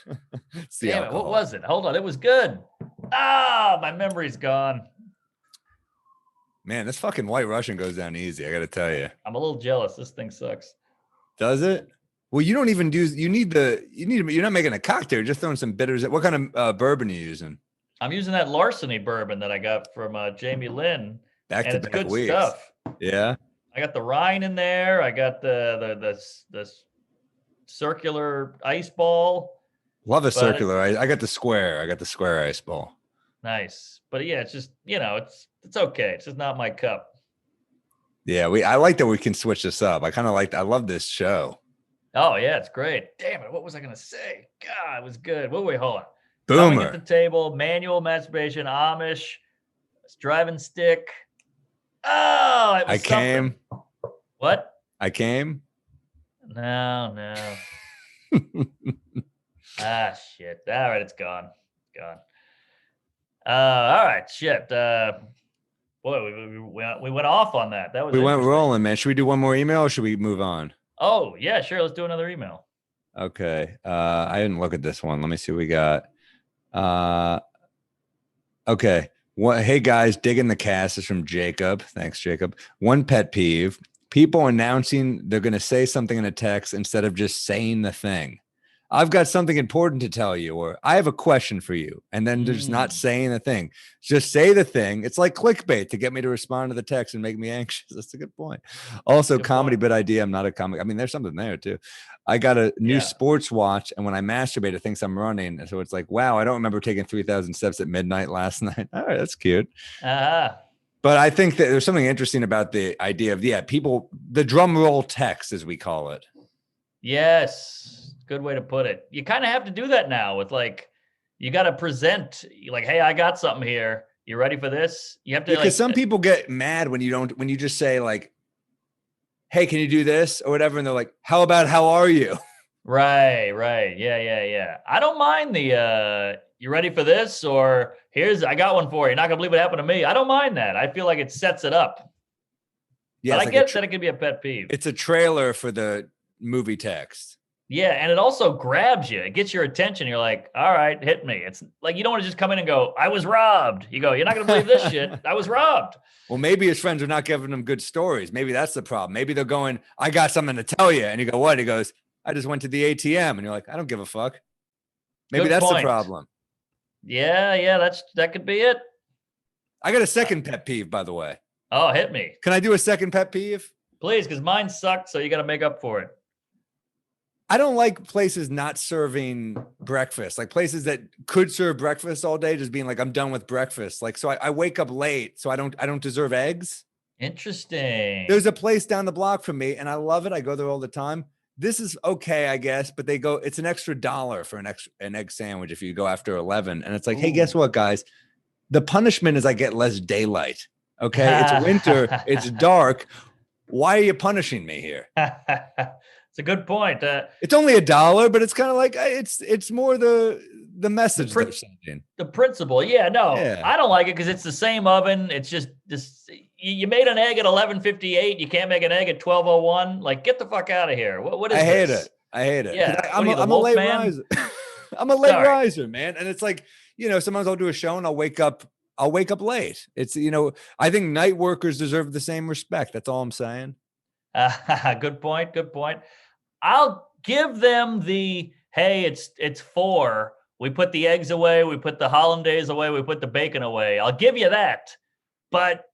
Damn it. What alcohol. was it? Hold on. It was good. My memory's gone. Man, this fucking White Russian goes down easy. I got to tell you. I'm a little jealous. This thing sucks. Does it? Well, you don't even do. You're not making a cocktail. You're just throwing some bitters. What kind of bourbon are you using? I'm using that Larceny bourbon that I got from Jamie Lynn. Back and to it's back good weeks. stuff. Yeah. I got the Rhine in there. I got the circular ice ball. Love a circular. I got the square. I got the square ice ball. Nice. But yeah, it's just, it's okay. It's just not my cup. Yeah, I like that we can switch this up. I love this show. Oh yeah, it's great. Damn it. What was I going to say? God, it was good. Wait, hold on. Boomer. Coming at the table, manual masturbation, Amish, driving stick. Oh, it was I came. What? I came. No. Shit. All right, it's gone. All right, shit. Boy, we went off on that. That was. We went rolling, man. Should we do one more email or should we move on? Oh yeah, sure. Let's do another email. Okay. I didn't look at this one. Let me see what we got. Okay. Hey guys, digging the cast is from Jacob. Thanks, Jacob. One pet peeve: people announcing they're going to say something in a text instead of just saying the thing. I've got something important to tell you, or I have a question for you. And then they're just not saying the thing. Just say the thing. It's like clickbait to get me to respond to the text and make me anxious. That's a good point. Also, good comedy bit idea. I'm not a comic. I mean, there's something there too. I got a new sports watch, and when I masturbate, it thinks I'm running. And so it's like, wow, I don't remember taking 3,000 steps at midnight last night. All right, that's cute. But I think that there's something interesting about the idea of, people, the drum roll text, as we call it. Yes. Good way to put it. You kind of have to do that now with you got to present like, hey, I got something here. You ready for this? You have to because some people get mad when you just say like, hey, can you do this or whatever? And they're like, how are you? Right. Yeah. I don't mind the, you ready for this? Or I got one for you. You're not gonna believe what happened to me. I don't mind that. I feel like it sets it up. Yeah. But I get that it could be a pet peeve. It's a trailer for the movie text. Yeah, and it also grabs you. It gets your attention. You're like, all right, hit me. It's like you don't want to just come in and go, I was robbed. You go, you're not going to believe this shit. I was robbed. Well, maybe his friends are not giving him good stories. Maybe that's the problem. Maybe they're going, I got something to tell you. And you go, what? He goes, I just went to the ATM. And you're like, I don't give a fuck. Maybe that's the problem. Yeah, that could be it. I got a second pet peeve, by the way. Oh, hit me. Can I do a second pet peeve? Please, because mine sucked, so you got to make up for it. I don't like places not serving breakfast, like places that could serve breakfast all day, just being like, I'm done with breakfast. Like, so I wake up late, so I don't deserve eggs. Interesting. There's a place down the block from me and I love it. I go there all the time. This is okay, I guess, but they go, it's an extra $1 for an egg sandwich if you go after 11. And it's like, hey, guess what, guys? The punishment is I get less daylight. Okay. It's winter. It's dark. Why are you punishing me here? It's a good point. It's only $1, but it's kind of like it's more the message they're sending. The principle, yeah. I don't like it because it's the same oven. It's just this. You made an egg at 11:58. You can't make an egg at 12:01. Like, get the fuck out of here. What is this? I hate it. Yeah, I'm a late riser. I'm a late riser, man. And it's like, sometimes I'll do a show and I'll wake up late. It's, I think night workers deserve the same respect. That's all I'm saying. Good point. I'll give them the, hey, it's 4. We put the eggs away. We put the hollandaise away. We put the bacon away. I'll give you that. But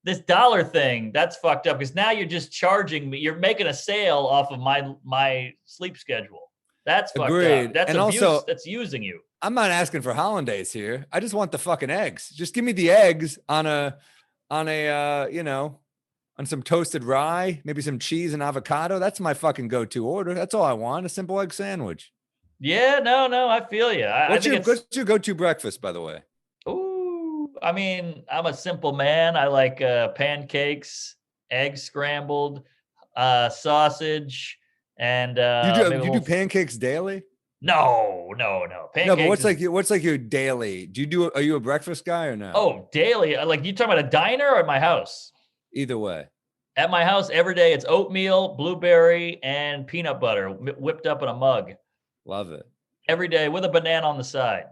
this dollar thing, that's fucked up because now you're just charging me. You're making a sale off of my sleep schedule. That's fucked up. That's and abuse. Also, that's using you. I'm not asking for hollandaise here. I just want the fucking eggs. Just give me the eggs on some toasted rye, maybe some cheese and avocado. That's my fucking go-to order. That's all I want. A simple egg sandwich. Yeah, no, I feel you. What's your go-to breakfast, by the way? Ooh, I mean, I'm a simple man. I like pancakes, eggs scrambled, sausage, and you do pancakes daily? No. Pancakes. No, but what's like your daily? Are you a breakfast guy or no? Oh, daily. Like you talking about a diner or at my house? Either way. At my house, every day it's oatmeal, blueberry, and peanut butter whipped up in a mug. Love it. Every day with a banana on the side.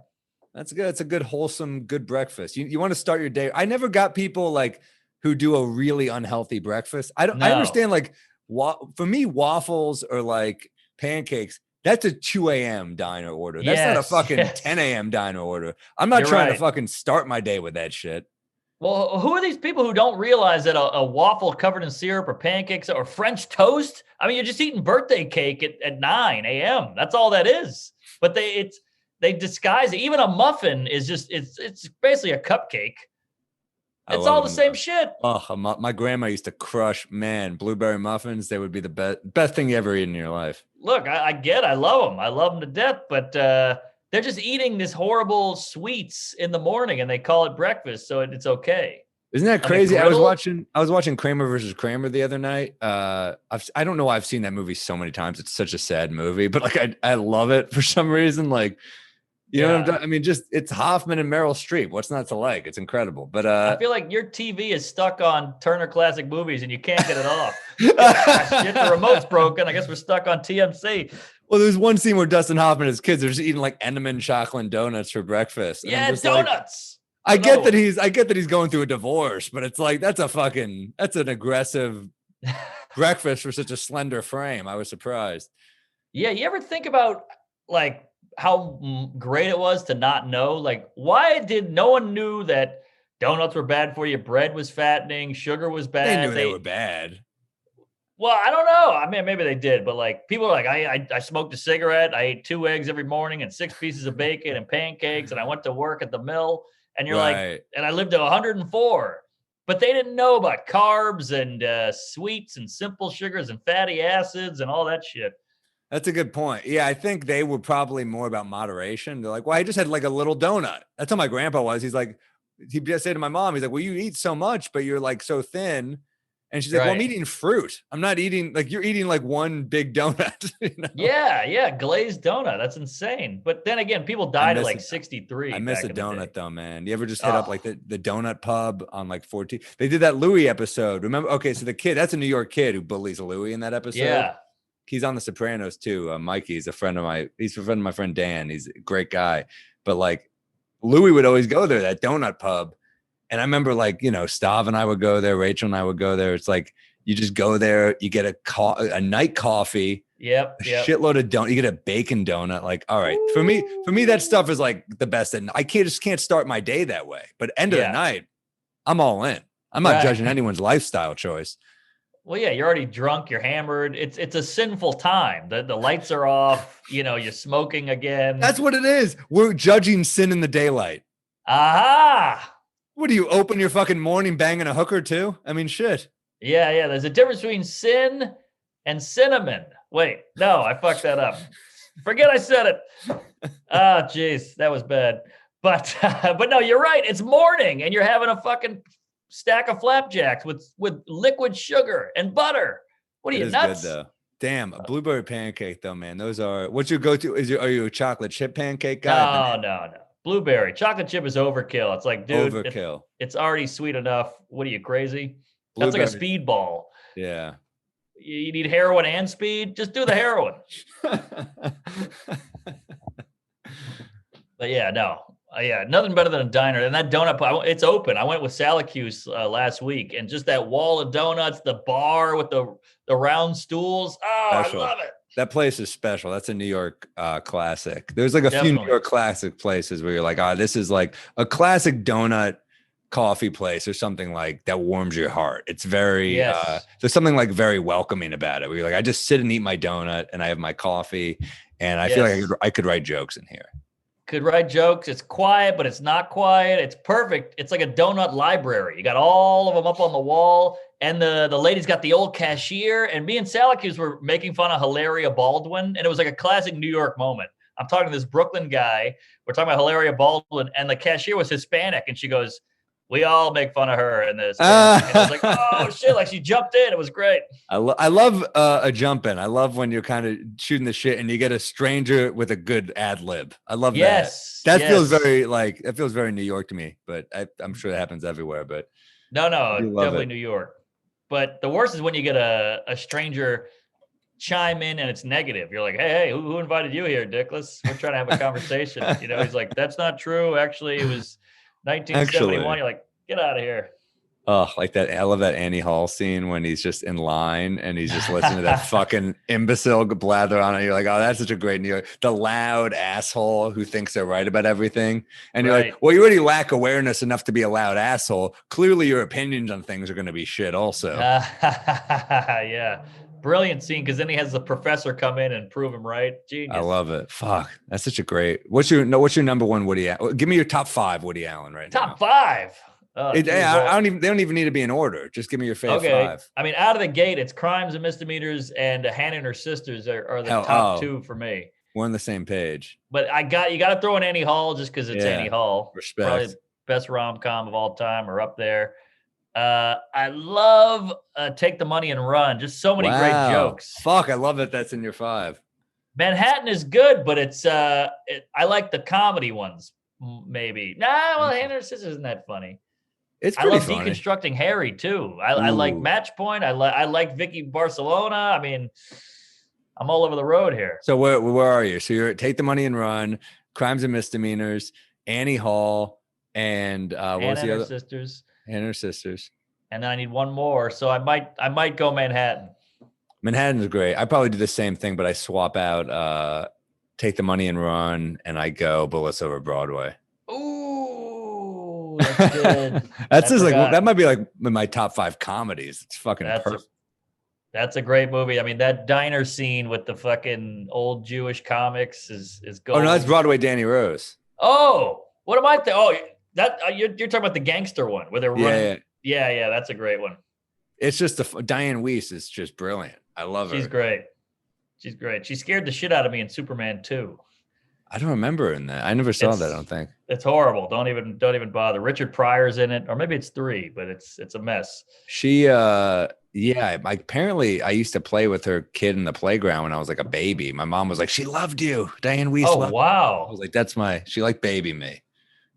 That's good. It's a good, wholesome, good breakfast. You want to start your day. I never got people like who do a really unhealthy breakfast. I understand for me, waffles or like pancakes, that's a 2 a.m. diner order. That's not a fucking 10 a.m. diner order. I'm not trying to fucking start my day with that shit. Well, who are these people who don't realize that a waffle covered in syrup or pancakes or French toast? I mean, you're just eating birthday cake at 9 a.m. That's all that is. But they disguise it. Even a muffin is just it's basically a cupcake. It's all the same shit. Oh, my grandma used to crush, blueberry muffins. They would be the best thing you ever eat in your life. Look, I love them. I love them to death, but they're just eating this horrible sweets in the morning and they call it breakfast. So it's okay. Isn't that crazy? I was watching Kramer versus Kramer the other night. I don't know why I've seen that movie so many times. It's such a sad movie, but like I love it for some reason. Like, know what I mean? Just it's Hoffman and Meryl Streep. What's not to like? It's incredible. But I feel like your TV is stuck on Turner Classic Movies and you can't get it off. Shit, the remote's broken. I guess we're stuck on TMC. Well, there's one scene where Dustin Hoffman and his kids are just eating like Entenmann chocolate donuts for breakfast. Yeah, donuts. I get that he's going through a divorce, but it's like that's an aggressive breakfast for such a slender frame. I was surprised. Yeah, you ever think about like how great it was to not know? Like, why did no one knew that donuts were bad for you? Bread was fattening, sugar was bad. They knew they were bad. Well, I don't know. I mean, maybe they did, but like people are like, I smoked a cigarette. I ate 2 eggs every morning and 6 pieces of bacon and pancakes, and I went to work at the mill. And you're like, and I lived to 104. But they didn't know about carbs and sweets and simple sugars and fatty acids and all that shit. That's a good point. Yeah, I think they were probably more about moderation. They're like, well, I just had like a little donut. That's how my grandpa was. He's like, he'd just say to my mom, he's like, well, you eat so much, but you're like so thin. And she's like, well, I'm eating fruit. I'm not eating, like you're eating like one big donut. Yeah. Glazed donut. That's insane. But then again, people died at like 63. I miss a donut though, man. You ever just hit up like the donut pub on like 14? They did that Louis episode. Remember? Okay, so the kid, that's a New York kid who bullies Louis in that episode. Yeah. He's on The Sopranos too. Mikey, he's a friend of my friend Dan. He's a great guy. But like Louis would always go there, that donut pub. And I remember like, Stav and I would go there. Rachel and I would go there. It's like, you just go there, you get a night coffee, yep. shitload of donut, you get a bacon donut. Like, all right, for me, that stuff is like the best. And I can't start my day that way, but end of the night, I'm all in. I'm not judging anyone's lifestyle choice. Well, yeah, you're already drunk. You're hammered. It's a sinful time. The lights are off. You're smoking again. That's what it is. We're judging sin in the daylight. Aha. What do you open your fucking morning banging a hooker too? I mean, shit. Yeah. There's a difference between sin and cinnamon. Wait, no, I fucked that up. Forget I said it. Ah, jeez, that was bad. But no, you're right. It's morning and you're having a fucking stack of flapjacks with liquid sugar and butter. What are you, nuts? Good, though. Damn, a blueberry pancake though, man. Those are. What's your go-to? Are you a chocolate chip pancake guy? No. Blueberry. Chocolate chip is overkill. It's like, dude, overkill. It's already sweet enough. What are you, crazy? Blueberry. That's like a speedball. Yeah. You need heroin and speed? Just do the heroin. But yeah, no. Yeah, nothing better than a diner. And that donut, it's open. I went with Syracuse last week, and just that wall of donuts, the bar with the round stools. Oh, Special. I love it. That place is special. That's a New York classic. There's like a few New York classic places where you're like, this is like a classic donut coffee place or something like that warms your heart. It's very there's something like very welcoming about it where you're like, I just sit and eat my donut and I have my coffee, and I feel like I could write jokes in here. Could write jokes. It's quiet, but it's not quiet. It's perfect. It's like a donut library. You got all of them up on the wall, and the lady's got the old cashier. And me and Syracuse were making fun of Hilaria Baldwin, and it was like a classic New York moment. I'm talking to this Brooklyn guy. We're talking about Hilaria Baldwin, and the cashier was Hispanic, and she goes, "We all make fun of her in this." And I was like, "Oh shit!" Like she jumped in. It was great. I love a jump in. I love when you're kind of shooting the shit and you get a stranger with a good ad lib. I love that. That feels very New York to me. But I'm sure that happens everywhere. But no, definitely New York. But the worst is when you get a stranger chime in and it's negative. You're like, hey, who invited you here, Dickless? We're trying to have a conversation. He's like, that's not true. Actually, it was 1971. You're like, get out of here. Oh, like that. I love that Annie Hall scene when he's just in line and he's just listening to that fucking imbecile blather on it. You're like, oh, that's such a great New York. The loud asshole who thinks they're right about everything. And you're like, well, you already lack awareness enough to be a loud asshole. Clearly your opinions on things are going to be shit also. Yeah. Brilliant scene, because then he has the professor come in and prove him right. Genius. I love it. Fuck, that's such a great. What's your number one Woody Allen? Give me your top 5 Woody Allen right now. Top 5. I don't even. They don't even need to be in order. Just give me your favorite 5. I mean, out of the gate, it's Crimes and Misdemeanors and Hannah and Her Sisters are the top 2 for me. We're on the same page. But you got to throw in Annie Hall just because it's Annie Hall. Respect. Probably best rom-com of all time, or up there. I love Take the Money and Run. Just so many great jokes. Fuck, I love that. That's in your 5. Manhattan is good, but it's I like the comedy ones. Maybe. Hannah and Her Sisters isn't that funny. I love funny. Deconstructing Harry too. I like Match Point. I like Vicky Barcelona. I mean, I'm all over the road here. So where are you? So you're at Take the Money and Run, Crimes and Misdemeanors, Annie Hall, and what was the other? Sisters. And Her Sisters. And then I need one more. So I might go Manhattan. Manhattan's great. I probably do the same thing, but I swap out Take the Money and Run, and I go Bullets Over Broadway. Ooh, that's good. That's just like that might be like my top 5 comedies. It's fucking perfect. That's a great movie. I mean, that diner scene with the fucking old Jewish comics is gold. Oh no, that's Broadway Danny Rose. Oh, what am I? That you're talking about the gangster one where they're running. Yeah, that's a great one. It's just Diane Weiss is just brilliant. I love her. She's great. She scared the shit out of me in Superman 2. I don't remember in that. I never saw that. I don't think. It's horrible. Don't even bother. Richard Pryor's in it, or maybe it's 3, but it's a mess. She apparently I used to play with her kid in the playground when I was like a baby. My mom was like, she loved you, Diane Weiss. Oh wow! I was like, she liked baby me.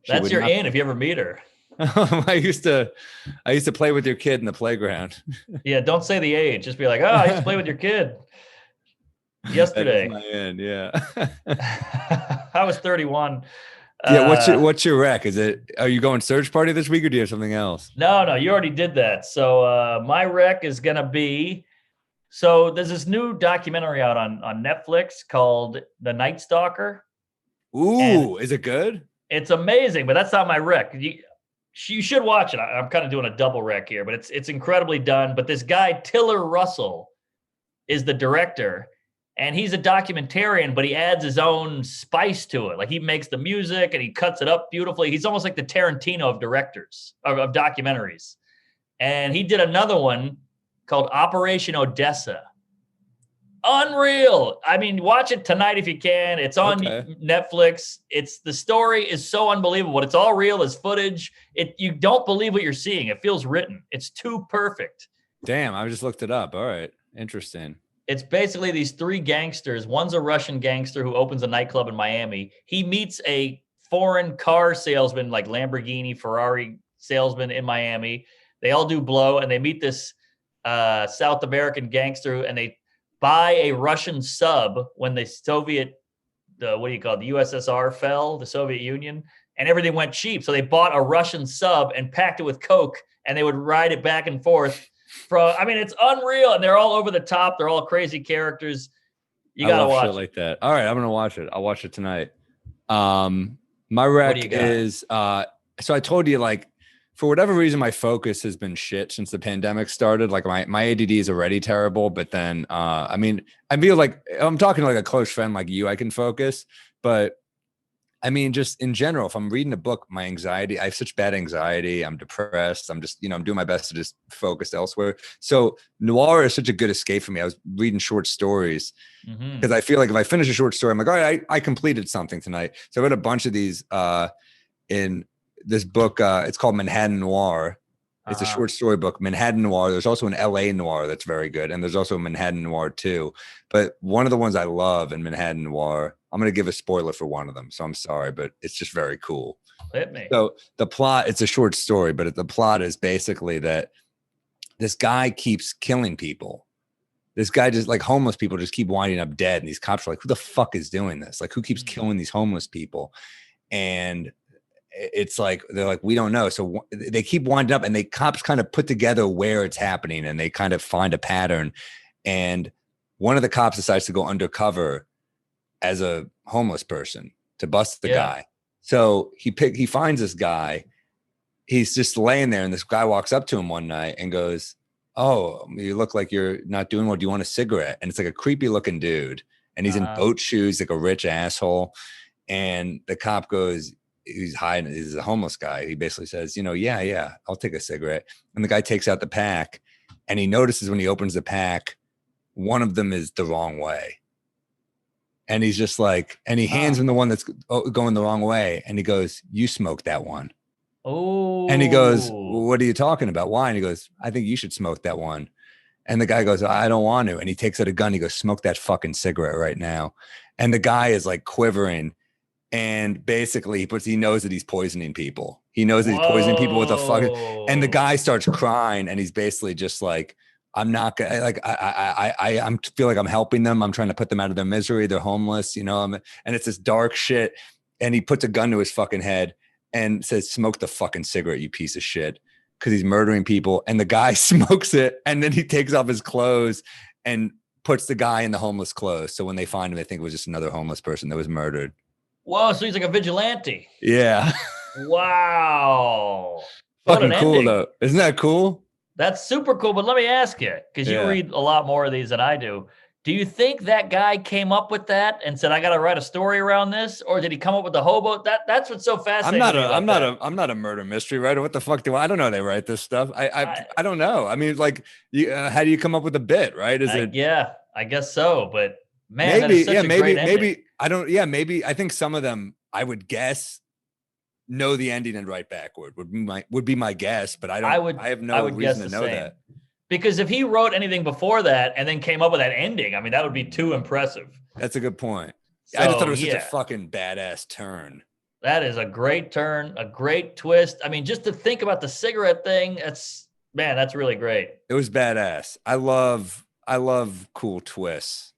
That's your in if you ever meet her. I used to play with your kid in the playground. Yeah, don't say the age. Just be like, I used to play with your kid yesterday. That is my end, yeah. I was 31. Yeah, what's your rec? Are you going search party this week, or do you have something else? No, you already did that. So my rec is gonna be. So there's this new documentary out on Netflix called The Night Stalker. Ooh, is it good? It's amazing, but that's not my rec. You should watch it. I'm kind of doing a double rec here, but it's incredibly done. But this guy, Tiller Russell, is the director, and he's a documentarian, but he adds his own spice to it. Like he makes the music and he cuts it up beautifully. He's almost like the Tarantino of directors, of documentaries. And he did another one called Operation Odessa. Unreal. I mean, watch it tonight if you can. It's on Netflix. The story is so unbelievable. It's all real. It's footage. You don't believe what you're seeing. It feels written. It's too perfect. Damn, I just looked it up. All right. Interesting. It's basically these 3 gangsters. One's a Russian gangster who opens a nightclub in Miami. He meets a foreign car salesman, like Lamborghini, Ferrari salesman in Miami. They all do blow, and they meet this South American gangster, and they buy a Russian sub when the Soviet what do you call it? The USSR fell, the Soviet Union, and everything went cheap. So they bought a Russian sub and packed it with Coke, and they would ride it back and forth. It's unreal, and they're all over the top. They're all crazy characters. You gotta watch it like that. All right, I'm gonna watch it. I'll watch it tonight. My rec is so I told you, like, for whatever reason, my focus has been shit since the pandemic started. Like my ADD is already terrible, but then I feel like I'm talking to like a close friend like you, I can focus. But I mean, just in general, if I'm reading a book, my anxiety, I have such bad anxiety. I'm depressed. I'm just, I'm doing my best to just focus elsewhere. So noir is such a good escape for me. I was reading short stories because I feel like if I finish a short story, I'm like, all right, I completed something tonight. So I read a bunch of these in this book. It's called Manhattan Noir. It's a short story book, Manhattan Noir. There's also an LA Noir that's very good. And there's also a Manhattan Noir too. But one of the ones I love in Manhattan Noir, I'm going to give a spoiler for one of them. So I'm sorry, but it's just very cool. Hit me. So the plot, it's a short story, but the plot is basically that this guy keeps killing people. This guy just, like, homeless people just keep winding up dead. And these cops are like, who the fuck is doing this? Like, who keeps killing these homeless people? And it's like, they're like, we don't know. So they keep winding up, and the cops kind of put together where it's happening, and they kind of find a pattern. And one of the cops decides to go undercover as a homeless person to bust the guy. So he finds this guy. He's just laying there, and this guy walks up to him one night and goes, oh, you look like you're not doing well. Do you want a cigarette? And it's like a creepy looking dude, and he's in boat shoes, like a rich asshole. And the cop goes, he's hiding. He's a homeless guy. He basically says, yeah, I'll take a cigarette. And the guy takes out the pack, and he notices when he opens the pack, one of them is the wrong way. And he's just like, and he hands him the one that's going the wrong way. And he goes, you smoked that one. Oh. And he goes, well, what are you talking about? Why? And he goes, I think you should smoke that one. And the guy goes, I don't want to. And he takes out a gun. He goes, smoke that fucking cigarette right now. And the guy is like quivering. And basically he knows that he's poisoning people. He knows that he's poisoning people with a fucking, and the guy starts crying, and he's basically just like, I'm not gonna, like, I feel like I'm helping them. I'm trying to put them out of their misery. They're homeless, and it's this dark shit. And he puts a gun to his fucking head and says, smoke the fucking cigarette, you piece of shit. Cause he's murdering people. And the guy smokes it. And then he takes off his clothes and puts the guy in the homeless clothes. So when they find him, they think it was just another homeless person that was murdered. Whoa, so he's like a vigilante. Yeah. Wow. Fucking cool, though. Isn't that cool? That's super cool. But let me ask you, because you read a lot more of these than I do. Do you think that guy came up with that and said, I got to write a story around this? Or did he come up with the hobo? That's what's so fascinating. I'm not a murder mystery writer. What the fuck I don't know. They write this stuff. I don't know. I mean, like, how do you come up with a bit, right? Yeah, I guess so. But man, maybe I don't. Yeah, maybe I think some of them, I would guess, know the ending and write backward would be my guess, but I have no reason to know that. Because if he wrote anything before that and then came up with that ending, I mean, that would be too impressive. That's a good point. So, I just thought it was such a fucking badass turn. That is a great turn, a great twist. I mean, just to think about the cigarette thing, that's really great. It was badass. I love cool twists.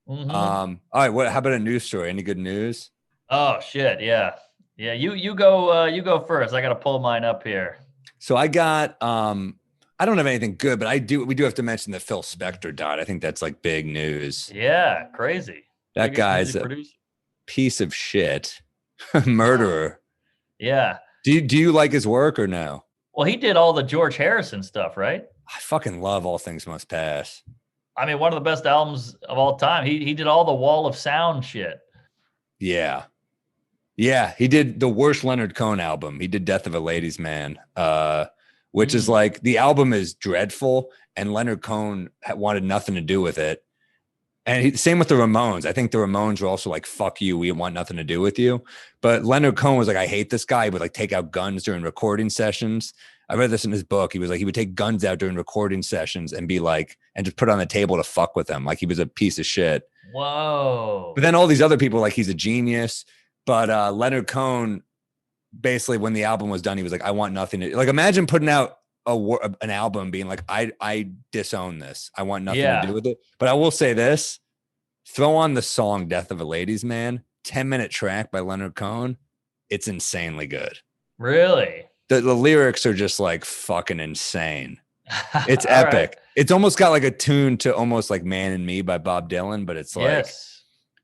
Mm-hmm. All right, how about a news story? Any good news? Oh shit, yeah. Yeah, you go first. I got to pull mine up here. So I got I don't have anything good, but we do have to mention that Phil Spector died. I think that's like big news. Yeah, crazy. That guy's a piece of shit. Murderer. Yeah. Do you like his work or no? Well, he did all the George Harrison stuff, right? I fucking love All Things Must Pass. I mean, one of the best albums of all time. He did all the Wall of Sound shit. Yeah. Yeah, he did the worst Leonard Cohen album. He did Death of a Ladies Man, which is like, the album is dreadful, and Leonard Cohen wanted nothing to do with it. And same with the Ramones. I think the Ramones were also like, fuck you, we want nothing to do with you. But Leonard Cohen was like, I hate this guy. He would like take out guns during recording sessions. I read this in his book. He was like, he would take guns out during recording sessions and be like, and just put it on the table to fuck with them. Like he was a piece of shit. Whoa. But then all these other people, like, he's a genius. But Leonard Cohen, basically when the album was done, he was like, I want nothing to, like, imagine putting out an album being like, I disown this. I want nothing to do with it. But I will say this, throw on the song Death of a Ladies Man. 10-minute track by Leonard Cohen. It's insanely good. Really? The lyrics are just like fucking insane. It's All epic. right. It's almost got like a tune to almost like Man and Me by Bob Dylan, but it's like,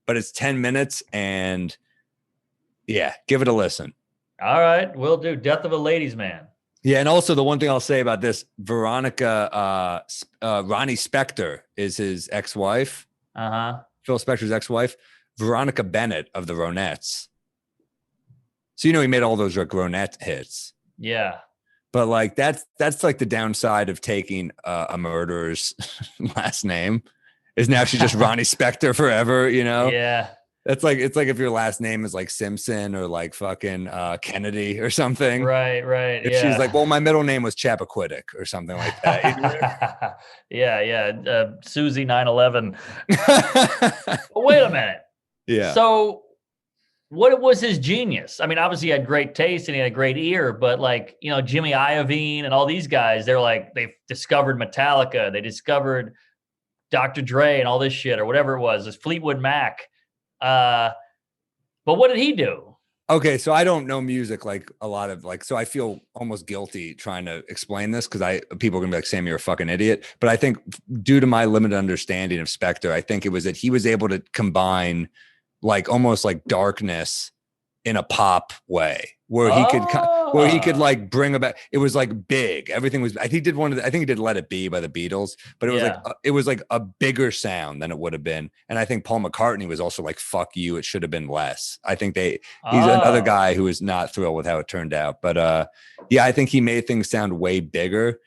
but it's 10 minutes and yeah, give it a listen. All right, we'll do Death of a Ladies Man. Yeah, and also the one thing I'll say about this, Veronica, Ronnie Spector is his ex-wife. Phil Spector's ex-wife, Veronica Bennett of the Ronettes. So he made all those like Ronette hits. Yeah. But like that's like the downside of taking a murderer's last name is now she's just Ronnie Spector forever, Yeah. It's like if your last name is like Simpson or like fucking Kennedy or something. Right. If she's like, well, my middle name was Chappaquiddick or something like that. Yeah. Susie 9/11. Wait a minute. Yeah. So what was his genius? I mean, obviously he had great taste and he had a great ear, but like, Jimmy Iovine and all these guys, they've discovered Metallica. They discovered Dr. Dre and all this shit or whatever it was, this Fleetwood Mac. But what did he do? Okay, so I don't know music like a lot of so I feel almost guilty trying to explain this because people are gonna be like, Sam, you're a fucking idiot. But I think due to my limited understanding of Spector, I think it was that he was able to combine like almost like darkness in a pop way where he could like bring about, it was like big. Everything was, I think he did Let It Be by the Beatles, but it was like a bigger sound than it would have been. And I think Paul McCartney was also like, fuck you, it should have been less. I think he's another guy who was not thrilled with how it turned out. But yeah, I think he made things sound way bigger.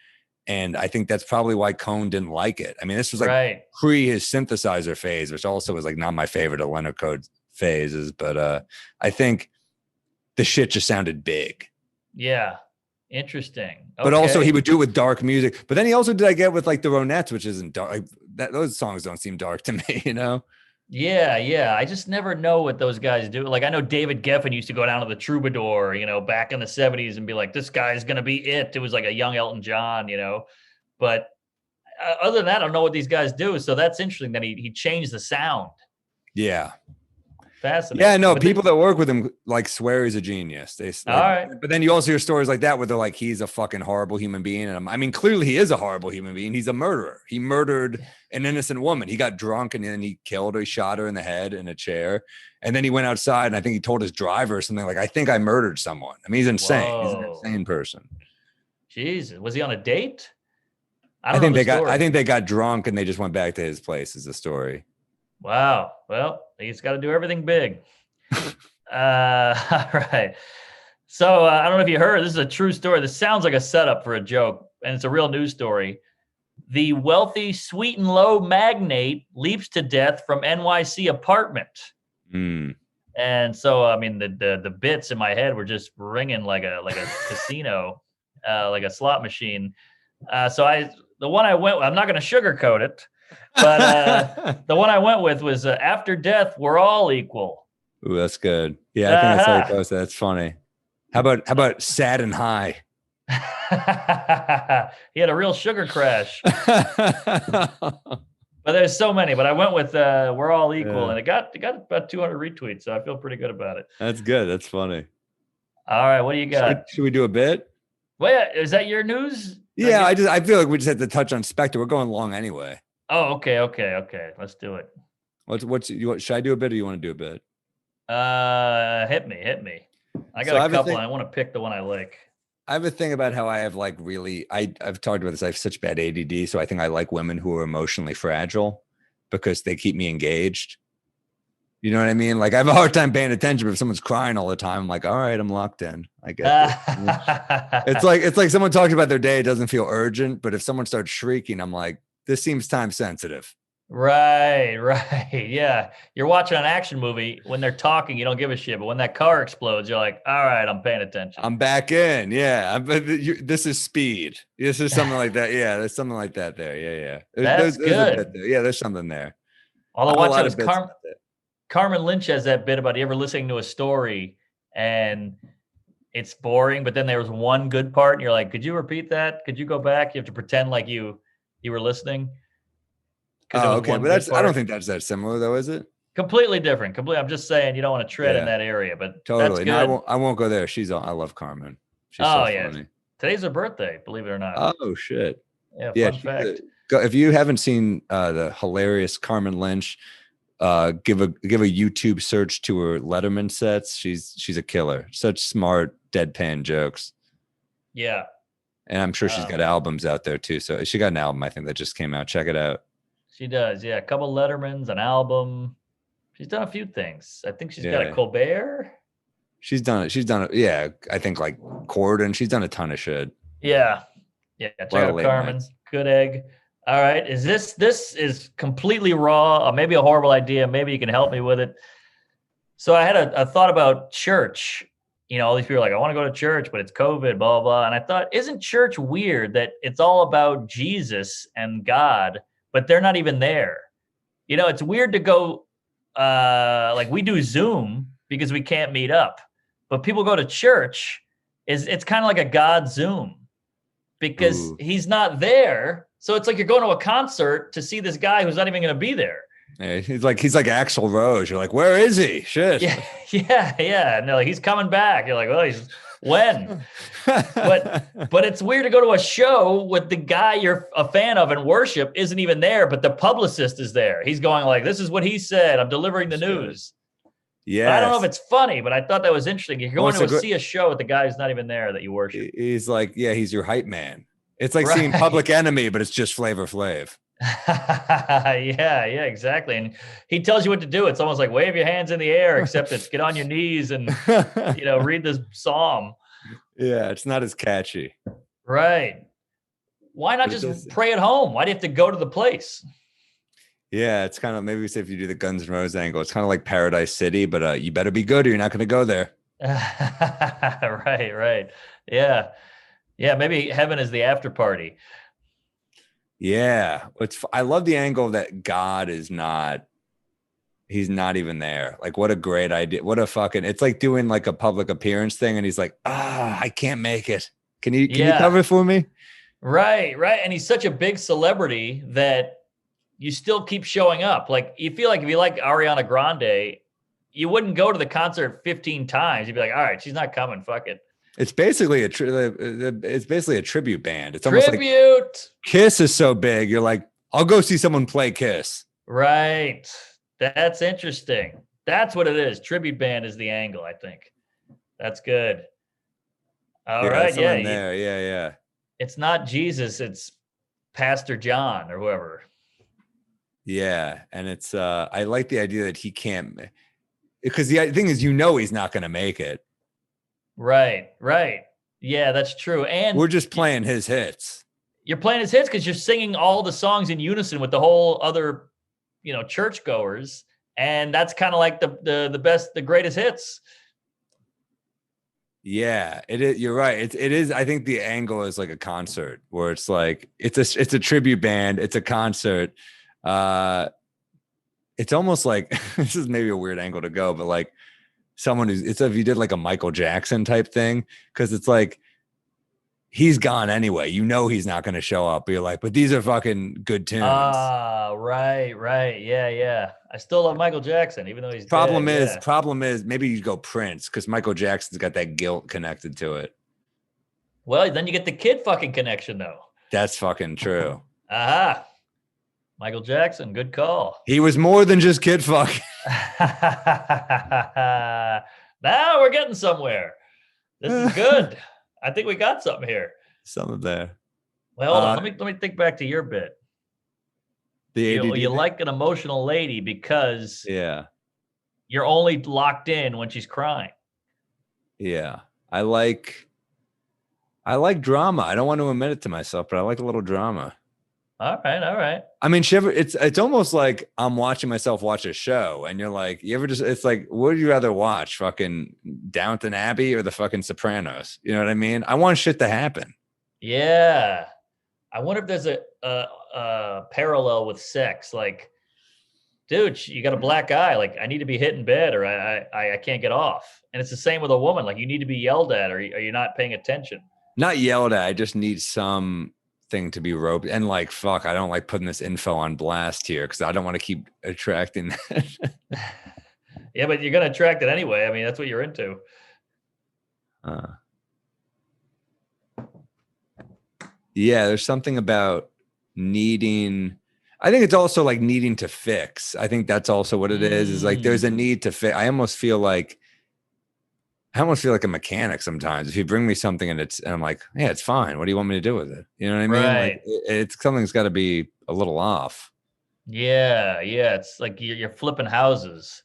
And I think that's probably why Cohn didn't like it. I mean, this was like pre his synthesizer phase, which also was like not my favorite of Leonard Cohen's phases. But I think the shit just sounded big. Yeah. Interesting. Okay. But also he would do it with dark music. But then he also did, I get with like the Ronettes, which isn't dark. Those songs don't seem dark to me, Yeah. I just never know what those guys do. Like I know David Geffen used to go down to the Troubadour, back in the 70s and be like, this guy's going to be it. It was like a young Elton John, But other than that, I don't know what these guys do. So that's interesting that he changed the sound. Yeah. Fascinating. Yeah, no, people that work with him like swear he's a genius. All right. But then you also hear stories like that where they're like, he's a fucking horrible human being. And I mean, clearly he is a horrible human being. He's a murderer. He murdered an innocent woman. He got drunk and then he killed her. He shot her in the head in a chair. And then he went outside and I think he told his driver something like, I think I murdered someone. I mean, he's insane. Whoa. He's an insane person. Jesus. Was he on a date? I think they got drunk and they just went back to his place is the story. Wow. Well, he's got to do everything big. All right. So I don't know if you heard, this is a true story. This sounds like a setup for a joke, and it's a real news story. The wealthy Sweet and Low magnate leaps to death from NYC apartment. And so, I mean, the bits in my head were just ringing like a casino, like a slot machine. The one I went with, I'm not going to sugarcoat it. But the one I went with was after death, we're all equal. Ooh, that's good. Yeah, I think I saw you post that. That's funny. How about sad and high? He had a real sugar crash. But there's so many. But I went with we're all equal, and it got about 200 retweets, so I feel pretty good about it. That's good. That's funny. All right, what do you got? Should we do a bit? Wait, is that your news? Yeah, I feel like we just had to touch on Spector. We're going long anyway. Oh, okay. Let's do it. Should I do a bit or you want to do a bit? Hit me. I got a couple and I want to pick the one I like. I have a thing about how I have like really, I've talked about this. I have such bad ADD. So I think I like women who are emotionally fragile because they keep me engaged. You know what I mean? Like I have a hard time paying attention, but if someone's crying all the time, I'm like, all right, I'm locked in. I get it. It's like someone talks about their day. It doesn't feel urgent, but if someone starts shrieking, I'm like, this seems time sensitive. Right. Yeah. You're watching an action movie. When they're talking, you don't give a shit. But when that car explodes, you're like, all right, I'm paying attention. I'm back in. Yeah. This is speed. This is something like that. Yeah. There's something like that there. Yeah. That's good. Yeah. There's something there. Although watch out, Carmen Lynch has that bit about you ever listening to a story and it's boring, but then there was one good part and you're like, could you repeat that? Could you go back? You have to pretend like you were listening. Oh, okay. But I don't think that's that similar though, is it? Completely different. I'm just saying you don't want to tread in Yeah. that area, but Totally. that's No, good. I won't go there. I love Carmen. She's so Oh yeah, funny. today's her birthday. Believe it or not. Oh shit. Yeah, Yeah. fun fact. If you haven't seen the hilarious Carmen Lynch, give a YouTube search to her Letterman sets. She's a killer. Such smart deadpan jokes. Yeah. And I'm sure she's got albums out there too. So she got an album, I think, that just came out. Check it out. She does. Yeah, a couple Lettermans, an album. She's done a few things. I think she's got a Colbert. She's done it. Yeah, I think like Corden. She's done a ton of shit. Yeah. Check out Carmen's. Good egg. All right. This is completely raw, maybe a horrible idea. Maybe you can help me with it. So I had a thought about church. All these people are like, I want to go to church, but it's COVID, blah, blah. And I thought, isn't church weird that it's all about Jesus and God, but they're not even there? It's weird to go, like we do Zoom because we can't meet up, but people go to church. It's kind of like a God Zoom because he's not there. So it's like you're going to a concert to see this guy who's not even going to be there. Yeah, he's like Axl Rose. You're like, where is he? Shit. Yeah. And they're like, he's coming back. You're like, well, he's when? but it's weird to go to a show with the guy you're a fan of and worship isn't even there, but the publicist is there. He's going like, this is what he said. I'm delivering the news. Yeah. I don't know if it's funny, but I thought that was interesting. You're going to see a show with the guy who's not even there that you worship. He's like, yeah, he's your hype man. It's like seeing Public Enemy, but it's just Flavor Flav. Yeah, exactly. And he tells you what to do. It's almost like wave your hands in the air, except it's get on your knees and read this psalm. Yeah, it's not as catchy. Right. Why not just pray at home? Why do you have to go to the place? Yeah, it's kind of, maybe we say if you do the Guns N' Roses angle, it's kind of like Paradise City, but you better be good or you're not going to go there. Right. Yeah, maybe heaven is the after party. Yeah. I love the angle that God he's not even there. Like, what a great idea. What a fucking, it's like doing like a public appearance thing. And he's like, I can't make it. Can you cover it for me? Right. And he's such a big celebrity that you still keep showing up. Like, you feel like if you like Ariana Grande, you wouldn't go to the concert 15 times. You'd be like, all right, she's not coming. Fuck it. It's basically a tribute band. It's almost like Kiss is so big. You're like, I'll go see someone play Kiss. Right. That's interesting. That's what it is. Tribute band is the angle, I think. That's good. All right. Yeah. Yeah. It's not Jesus. It's Pastor John or whoever. Yeah. And it's, I like the idea that he can't, because the thing is, he's not going to make it. Right. Yeah, that's true. And we're just playing his hits. You're playing his hits because you're singing all the songs in unison with the whole other, churchgoers. And that's kind of like the greatest hits. Yeah, it is. You're right. It is. I think the angle is like a concert where it's like, it's a tribute band. It's a concert. It's almost like, this is maybe a weird angle to go, but like, it's if you did like a Michael Jackson type thing, because it's like he's gone anyway. He's not going to show up. But you're like, but these are fucking good tunes. Right. Yeah. I still love Michael Jackson, even though he's problem dead. is maybe you go Prince because Michael Jackson's got that guilt connected to it. Well, then you get the kid fucking connection though. That's fucking true. Aha. Michael Jackson, good call. He was more than just kid fuck. Now we're getting somewhere. This is good. I think we got something here. Something there. Well, hold on. Let me think back to your bit. You like an emotional lady because you're only locked in when she's crying. Yeah. I like drama. I don't want to admit it to myself, but I like a little drama. All right. I mean, it's almost like I'm watching myself watch a show, and you're like, it's like, what would you rather watch? Fucking Downton Abbey or the fucking Sopranos? You know what I mean? I want shit to happen. Yeah. I wonder if there's a parallel with sex. Like, dude, you got a black eye. Like, I need to be hit in bed or I can't get off. And it's the same with a woman. Like, you need to be yelled at or you're not paying attention. Not yelled at. I just need some thing to be roped. And like, fuck, I don't like putting this info on blast here because I don't want to keep attracting that. Yeah, but you're gonna attract it anyway. I mean, that's what you're into. Yeah, there's something about needing. I think it's also like needing to fix. I think that's also what it is. Is like there's a need to fix. I almost feel like a mechanic sometimes. If you bring me something and I'm like, yeah, it's fine. What do you want me to do with it? You know what I mean? Right. Like it's something's got to be a little off. Yeah. It's like you're flipping houses.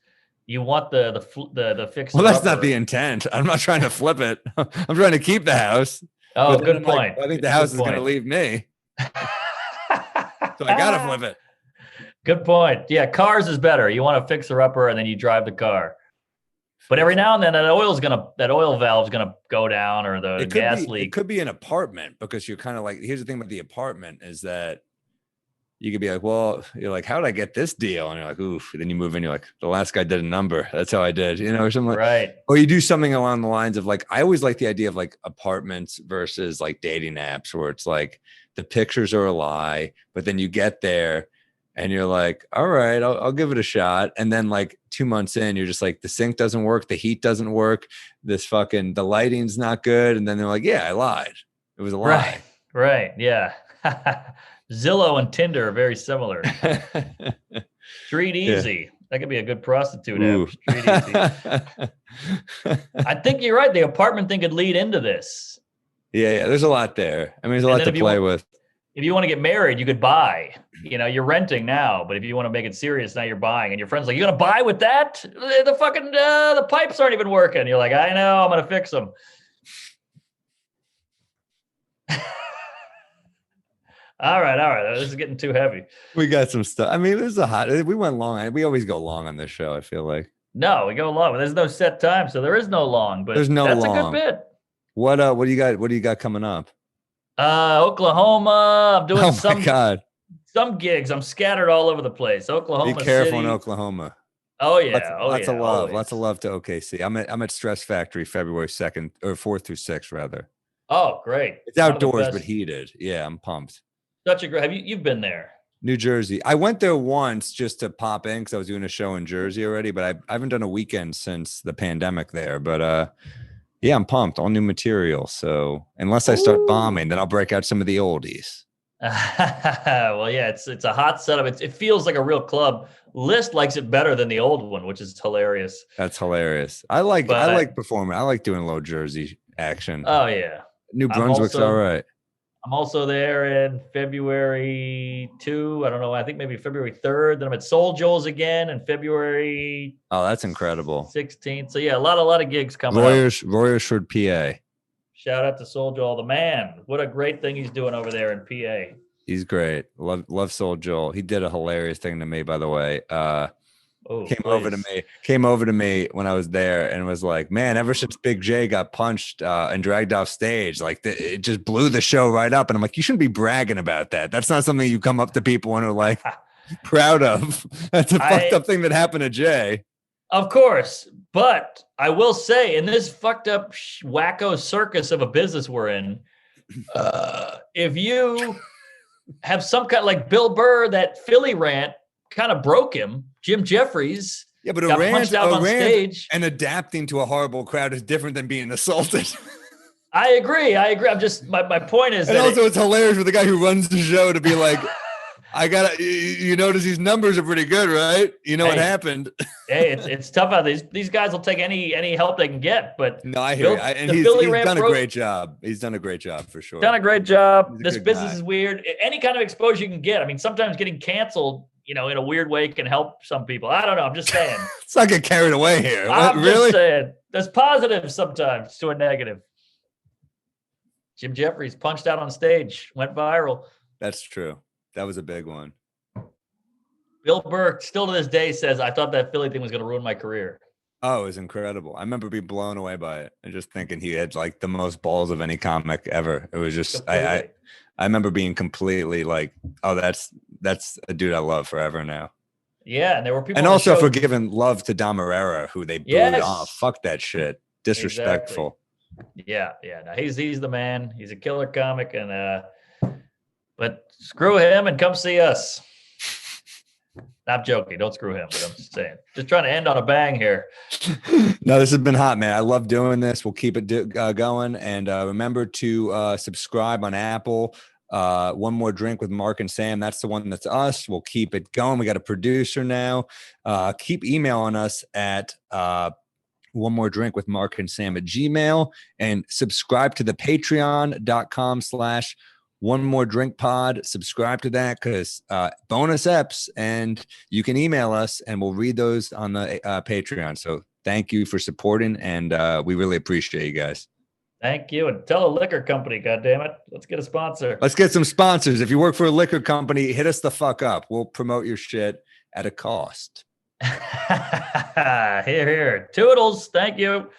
You want the fix. Well, that's not the intent. I'm not trying to flip it. I'm trying to keep the house. Oh, good point. I think the house is going to leave me. So I got to flip it. Good point. Yeah, cars is better. You want to fix her upper and then you drive the car. But every now and then that oil valve's gonna go down or the gas leak. It could be an apartment because you're kind of like, here's the thing with the apartment is that you could be like, well, you're like, how did I get this deal? And you're like, oof. Then you move in, you're like, the last guy did a number. That's how I did, or something like, right. Or you do something along the lines of like, I always like the idea of like apartments versus like dating apps where it's like the pictures are a lie, but then you get there and you're like, all right, I'll give it a shot. And then like 2 months in, you're just like, the sink doesn't work. The heat doesn't work. The lighting's not good. And then they're like, yeah, I lied. It was a lie. Right. Yeah. Zillow and Tinder are very similar. Street Easy. Yeah. That could be a good prostitute app. Street Easy. I think you're right. The apartment thing could lead into this. Yeah. There's a lot there. I mean, there's a lot to play with. If you want to get married, you could buy. You're renting now, but if you want to make it serious, now you're buying. And your friend's like, "You gonna buy with that? The fucking the pipes aren't even working." You're like, "I know, I'm gonna fix them." All right. This is getting too heavy. We got some stuff. I mean, we went long. We always go long on this show, I feel like. No, we go long. There's no set time, so there is no long. But that's long. A good bit. What do you got? What do you got coming up? Oklahoma. I'm doing some gigs. I'm scattered all over the place. Oklahoma. Be careful City. In Oklahoma. Oh yeah. Lots of love. Always. Lots of love to OKC. I'm at Stress Factory February 2nd or 4th through 6th rather. Oh, great. It's outdoors but heated. Yeah, I'm pumped. Such a great. Have you've been there? New Jersey. I went there once just to pop in because I was doing a show in Jersey already, but I haven't done a weekend since the pandemic there. But yeah, I'm pumped. All new material. So unless I start bombing, then I'll break out some of the oldies. Well, yeah, it's a hot setup. It feels like a real club. List likes it better than the old one, which is hilarious. That's hilarious. I like performing. I like doing low Jersey action. Oh yeah, New Brunswick's all right. I'm also there in February 2. I don't know. I think maybe February 3rd. Then I'm at Soul Joel's again in February. Oh, that's incredible. 16th. So yeah, a lot of gigs coming up. Royersford, PA. Shout out to Soul Joel, the man. What a great thing he's doing over there in PA. He's great. Love Soul Joel. He did a hilarious thing to me, by the way. Came over to me when I was there and was like, man, ever since Big J got punched and dragged off stage, like it just blew the show right up. And I'm like, you shouldn't be bragging about that. That's not something you come up to people and are like proud of. That's a fucked up thing that happened to Jay. Of course. But I will say, in this fucked up wacko circus of a business we're in, if you have some kind of like Bill Burr, that Philly rant kind of broke him. Jim Jeffries but got punched out on stage. And adapting to a horrible crowd is different than being assaulted. I agree. I'm just, my point is and also it's hilarious for the guy who runs the show to be like, you notice these numbers are pretty good, right? You know what happened. Hey, it's tough out there. These guys will take any help they can get, but no, I hear you. And he's done a great job. He's done a great job for sure. Done a great job. This business is weird. Any kind of exposure you can get. I mean, sometimes getting canceled, in a weird way can help some people. I don't know. I'm just saying. Let's not get carried away here. I'm just saying. There's positives sometimes to a negative. Jim Jeffries punched out on stage, went viral. That's true. That was a big one. Bill Burr still to this day says, I thought that Philly thing was going to ruin my career. Oh, it was incredible. I remember being blown away by it and just thinking he had like the most balls of any comic ever. It was just, I remember being completely like, oh, that's a dude I love forever now. Yeah. And there were people. And also for giving love to Dom Herrera, who they booed off. Fuck that shit. Disrespectful. Exactly. Yeah. No, he's the man. He's a killer comic. And But screw him and come see us. I'm joking. Don't screw him, but I'm just saying. Just trying to end on a bang here. No, this has been hot, man. I love doing this. We'll keep it going. And remember to subscribe on Apple. One More Drink with Mark and Sam. That's the one that's us. We'll keep it going. We got a producer now. Keep emailing us at One More Drink with Mark and Sam at Gmail. And subscribe to the patreon.com/One More Drink Pod. Subscribe to that because bonus eps, and you can email us and we'll read those on the Patreon. So thank you for supporting, and we really appreciate you guys. Thank you. And tell a liquor company, goddammit. Let's get a sponsor. Let's get some sponsors. If you work for a liquor company, hit us the fuck up. We'll promote your shit at a cost. Here. Toodles. Thank you.